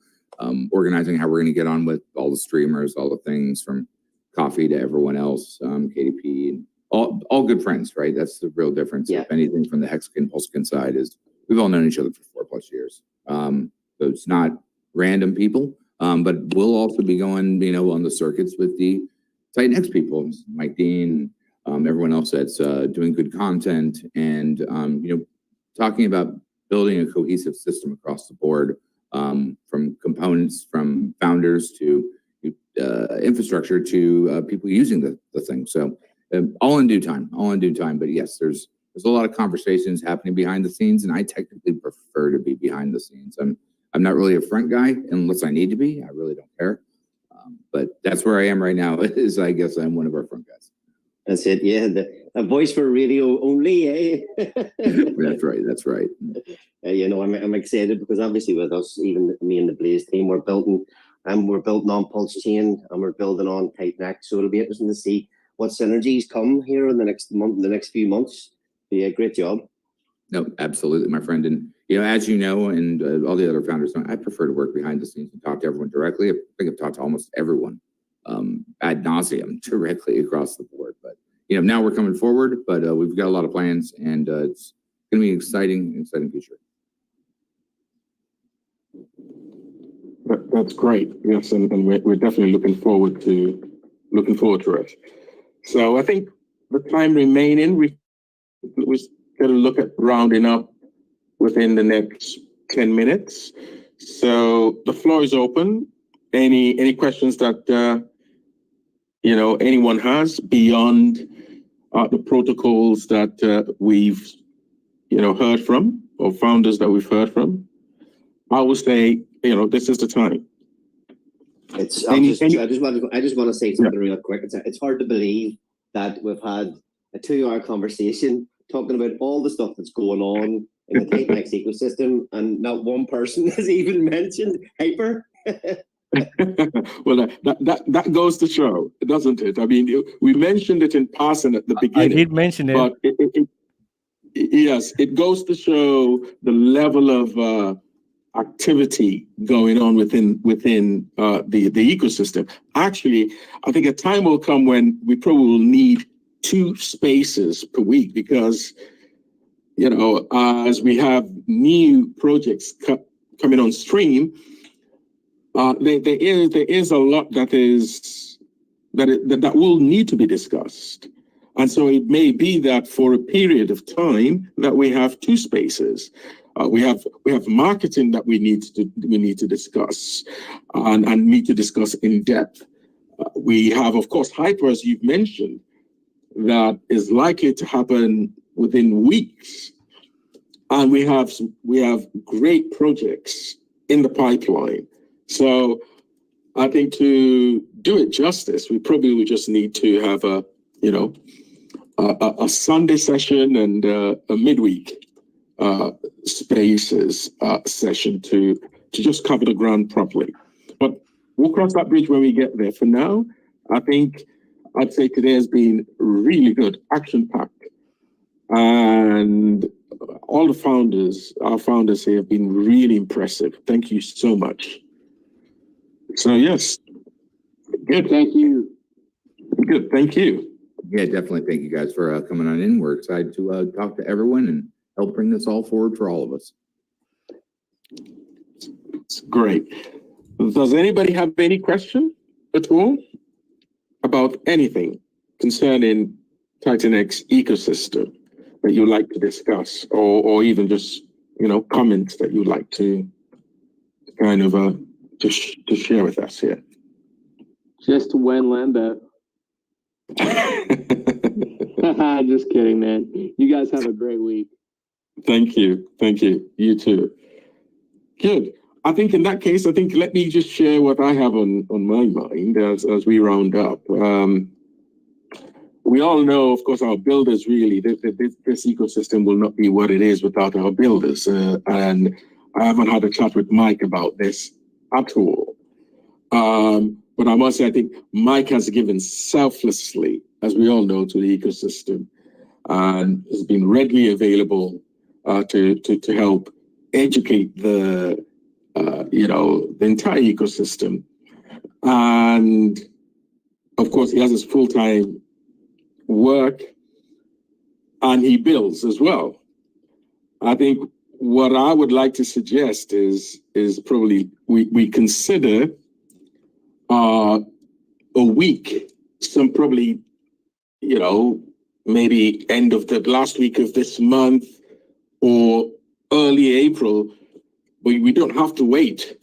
organizing how we're going to get on with all the streamers, all the things from Coffee to everyone else, KDP, and all good friends, right? That's the real difference. Yeah. If anything, from the Hexagon Pulsar side is we've all known each other for 4+ years. So it's not random people, but we'll also be going, on the circuits with the TitanX people, Mike Dean, everyone else that's doing good content, and talking about building a cohesive system across the board, from components, from founders to infrastructure to people using the thing. So all in due time. But yes, there's a lot of conversations happening behind the scenes, and I technically prefer to be behind the scenes. I'm not really a front guy unless I need to be. I really don't care. But that's where I am right now. Is I guess I'm one of our front guys. That's it. Yeah, a voice for radio only. Eh? That's right. I'm excited because obviously with us, even me and the Blaze team, we're building on Pulse Chain and we're building on TitanX. So it'll be interesting to see what synergies come here in the next few months. Be a great job. No, absolutely, my friend. And as you know, and all the other founders know, I prefer to work behind the scenes and talk to everyone directly. I think I've talked to almost everyone ad nauseum directly across the board. But now we're coming forward, but we've got a lot of plans, and it's going to be an exciting future. That's great. Yes, and we're definitely looking forward to it. So I think the time remaining, we're going to look at rounding up within the next 10 minutes. So the floor is open. Any questions that anyone has beyond the protocols that we've heard from, or founders that we've heard from? I would say this is the time. I just want to say something real quick. It's hard to believe that we've had a 2-hour conversation talking about all the stuff that's going on in the TitanX ecosystem, and not one person has even mentioned Hyper. Well, that goes to show, doesn't it? I mean, we mentioned it in passing at the beginning. I did mention it, but yes, it goes to show the level of activity going on within the ecosystem. Actually, I think a time will come when we probably will need 2 spaces per week, because as we have new projects coming on stream, there is a lot that will need to be discussed. And so it may be that for a period of time that we have 2 spaces. We have marketing that we need to discuss and need to discuss in depth. We have, of course, Hyper, as you've mentioned, that is likely to happen within weeks, and we have great projects in the pipeline. So I think to do it justice, we probably would just need to have a Sunday session and a midweek spaces session to just cover the ground properly. But we'll cross that bridge when we get there. For now, I think I'd say today has been really good, action-packed. And all the founders, our founders here, have been really impressive. Thank you so much. So yes, good. Thank you. Good, thank you. Yeah, definitely. Thank you guys for coming on in. We're excited to talk to everyone and help bring this all forward for all of us. It's great. Does anybody have any question at all about anything concerning TitanX ecosystem that you'd like to discuss, or even just comments that you'd like to kind of to share with us here? Just win Lambo. Just kidding, man. You guys have a great week. Thank you. You too. Good. I think in that case, let me just share what I have on my mind as we round up. We all know, of course, our builders really, this ecosystem will not be what it is without our builders. And I haven't had a chat with Mike about this at all. But I must say, I think Mike has given selflessly, as we all know, to the ecosystem, and has been readily available to help educate the entire ecosystem. And of course, he has his full-time work, and he builds as well. I think what I would like to suggest is probably we consider a week, some probably, maybe end of the last week of this month or early April, but we don't have to wait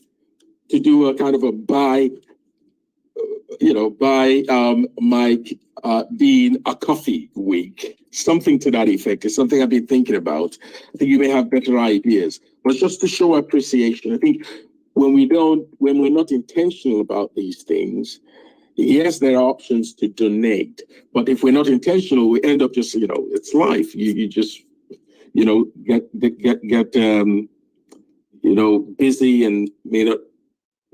to do a kind of a buy Mike Dean a coffee week, something to that effect. Is something I've been thinking about. I think you may have better ideas, but just to show appreciation. I think when we're not intentional about these things, yes, there are options to donate, but if we're not intentional, we end up just, it's life. You just, get busy and may not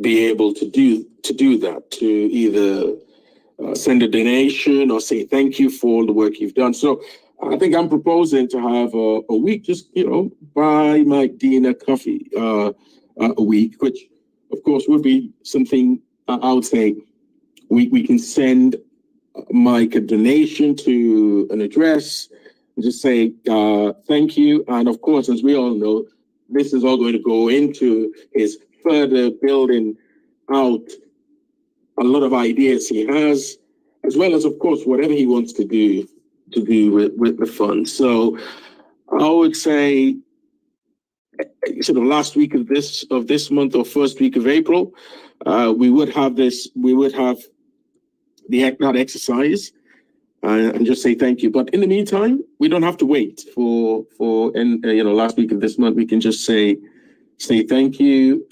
be able to do that, to either send a donation or say thank you for all the work you've done. So I think I'm proposing to have a week, just, buy Mike Dean a coffee a week, which of course would be something I would say we can send Mike a donation to an address and just say thank you. And of course, as we all know, this is all going to go into his further building out a lot of ideas he has, as well as, of course, whatever he wants to do with the fund. So I would say sort of last week of this month or first week of April, we would have that exercise and just say thank you. But in the meantime, we don't have to wait for last week of this month. We can just say thank you.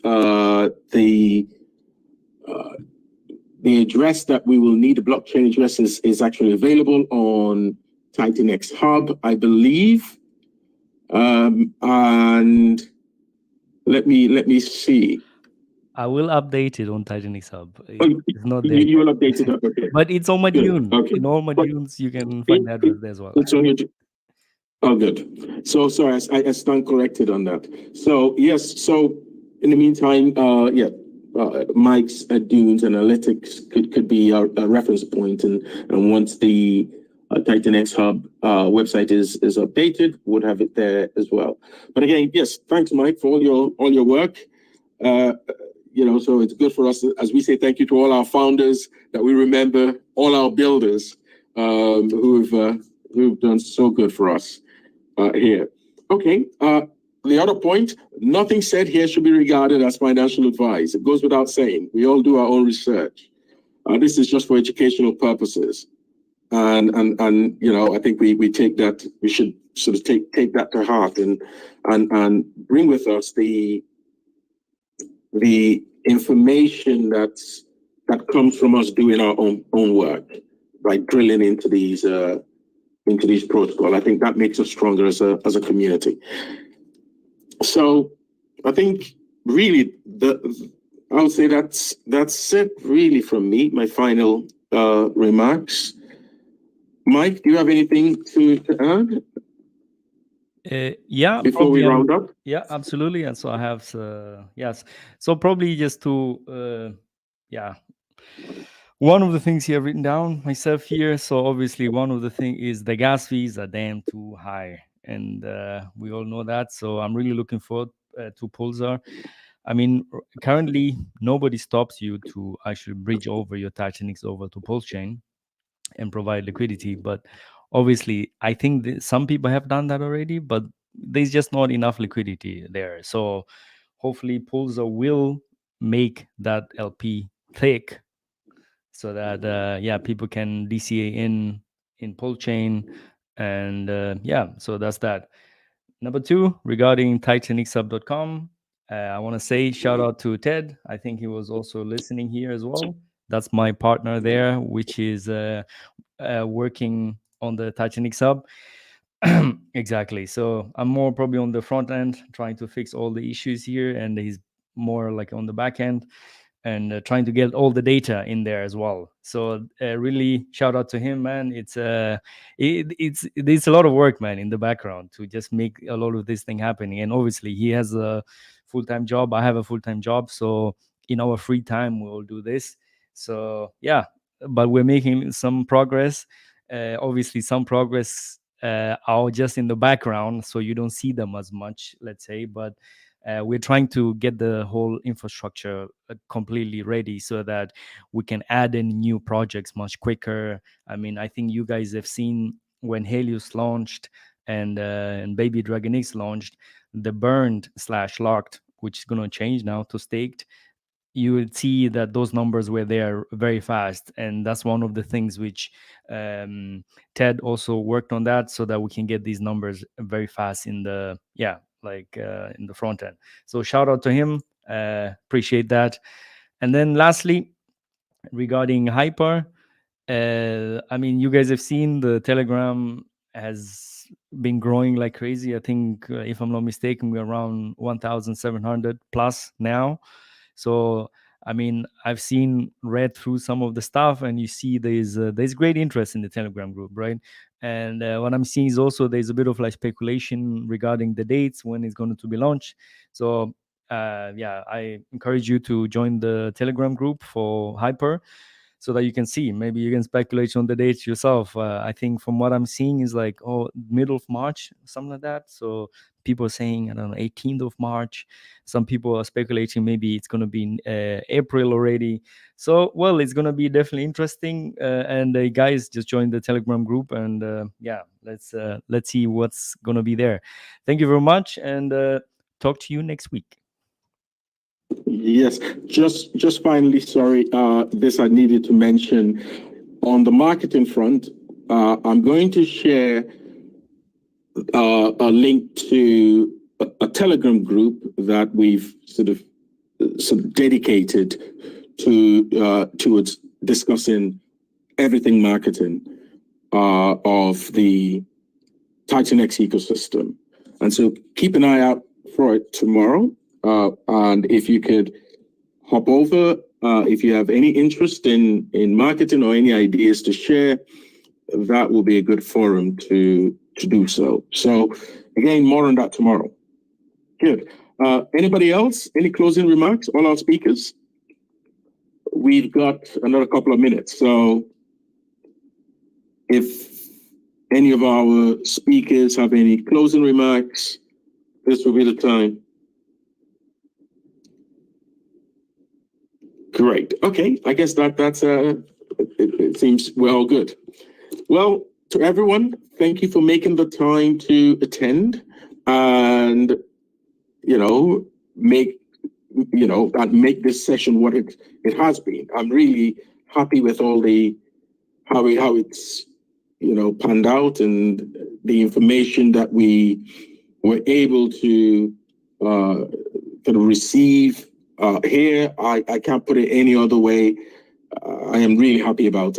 The address that we will need, the blockchain address, is actually available on TitanX Hub, I believe. And let me see. I will update it on TitanX Hub. Oh, It's not there, you will update it. Okay. but it's on my Good. Dune. Okay. In all my Dunes, you can find the address there as well. It's on your. Oh, good. So sorry, I stand corrected on that. So yes. So in the meantime, Mike's Dunes Analytics could be a reference point, and once the TitanX Hub website is updated, we'll have it there as well. But again, yes, thanks, Mike, for all your work. So it's good for us, as we say thank you to all our founders, that we remember all our builders who've done so good for us here. Okay. The other point, nothing said here should be regarded as financial advice. It goes without saying. We all do our own research. This is just for educational purposes. And I think we take that, we should sort of take that to heart and bring with us the information that comes from us doing our own work, by drilling into these protocols. I think that makes us stronger as a community. So I think really I would say that's it really from me, my final remarks. Mike, do you have anything to add? Yeah, before we round up? Yeah, absolutely. And so I have, yes. So probably just to, one of the things here written down myself here. So obviously one of the thing is the gas fees are damn too high, and we all know that. So I'm really looking forward to Pulsar. I mean, currently nobody stops you to actually bridge over your TitanX over to Pulse Chain and provide liquidity. But obviously, I think some people have done that already, but there's just not enough liquidity there. So hopefully Pulsar will make that LP thick, so that people can DCA in Pulse Chain. And so that's that. Number two, regarding TitanXHub.com, I want to say shout out to Ted. I think he was also listening here as well. That's my partner there, which is working on the TitanX Hub. Exactly. So I'm more probably on the front end, trying to fix all the issues here, and he's more like on the back end and trying to get all the data in there as well. So really shout out to him, man. It's a lot of work, man, in the background to just make a lot of this thing happening. And obviously he has a full-time job. I have a full-time job. So in our free time, we'll do this. So yeah, but we're making some progress. Obviously some progress are just in the background, so you don't see them as much, let's say, but we're trying to get the whole infrastructure completely ready so that we can add in new projects much quicker. I mean, I think you guys have seen when Helios launched and Baby DragonX launched, the burned/locked, which is going to change now to staked, you would see that those numbers were there very fast. And that's one of the things which Ted also worked on, that so that we can get these numbers very fast in the in the front end. So shout out to him, appreciate that. And then lastly, regarding Hyper, I mean, you guys have seen the Telegram has been growing like crazy. I think if I'm not mistaken, we're around 1,700 plus now. So I mean, I've read through some of the stuff, and you see there's great interest in the Telegram group, right? And what I'm seeing is also there's a bit of like speculation regarding the dates when it's going to be launched. So I encourage you to join the Telegram group for Hyper. so that you can see. Maybe you can speculate on the dates yourself. I think from what I'm seeing is like middle of March, something like that. So people are saying, I don't know, 18th of March. Some people are speculating maybe it's going to be in April already. So, well, it's going to be definitely interesting. And guys, just join the Telegram group, and yeah, let's see what's going to be there. Thank you very much, and talk to you next week. Yes, just finally, sorry, this I needed to mention. On the marketing front, I'm going to share a link to a Telegram group that we've sort of dedicated towards discussing everything marketing of the TitanX ecosystem. And so keep an eye out for it tomorrow. And if you could hop over, if you have any interest in marketing or any ideas to share, that will be a good forum to do so. So again, more on that tomorrow. Good. Anybody else? Any closing remarks? All our speakers? We've got another couple of minutes. So if any of our speakers have any closing remarks, this will be the time. Great. Okay. I guess that's it seems we're all good. Well, to everyone, thank you for making the time to attend and, make this session what it has been. I'm really happy with all how it's, panned out and the information that we were able to kind of receive here. I can't put it any other way. I am really happy about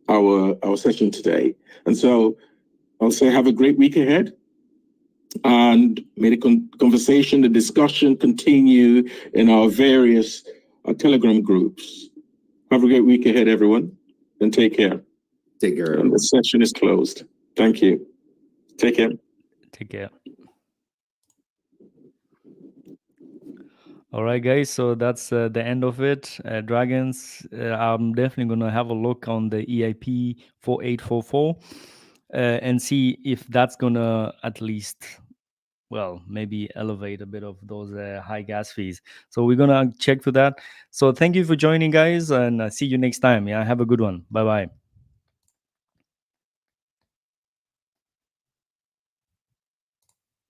our session today. And so I'll say have a great week ahead, and may the conversation, the discussion continue in our various Telegram groups. Have a great week ahead, everyone, and take care. Take care. And the session is closed. Thank you. Take care. Take care. All right, guys. So that's the end of it. Dragons, I'm definitely going to have a look on the EIP 4844 and see if that's going to at least, well, maybe elevate a bit of those high gas fees. So we're going to check for that. So thank you for joining, guys, and see you next time. Yeah, have a good one. Bye-bye.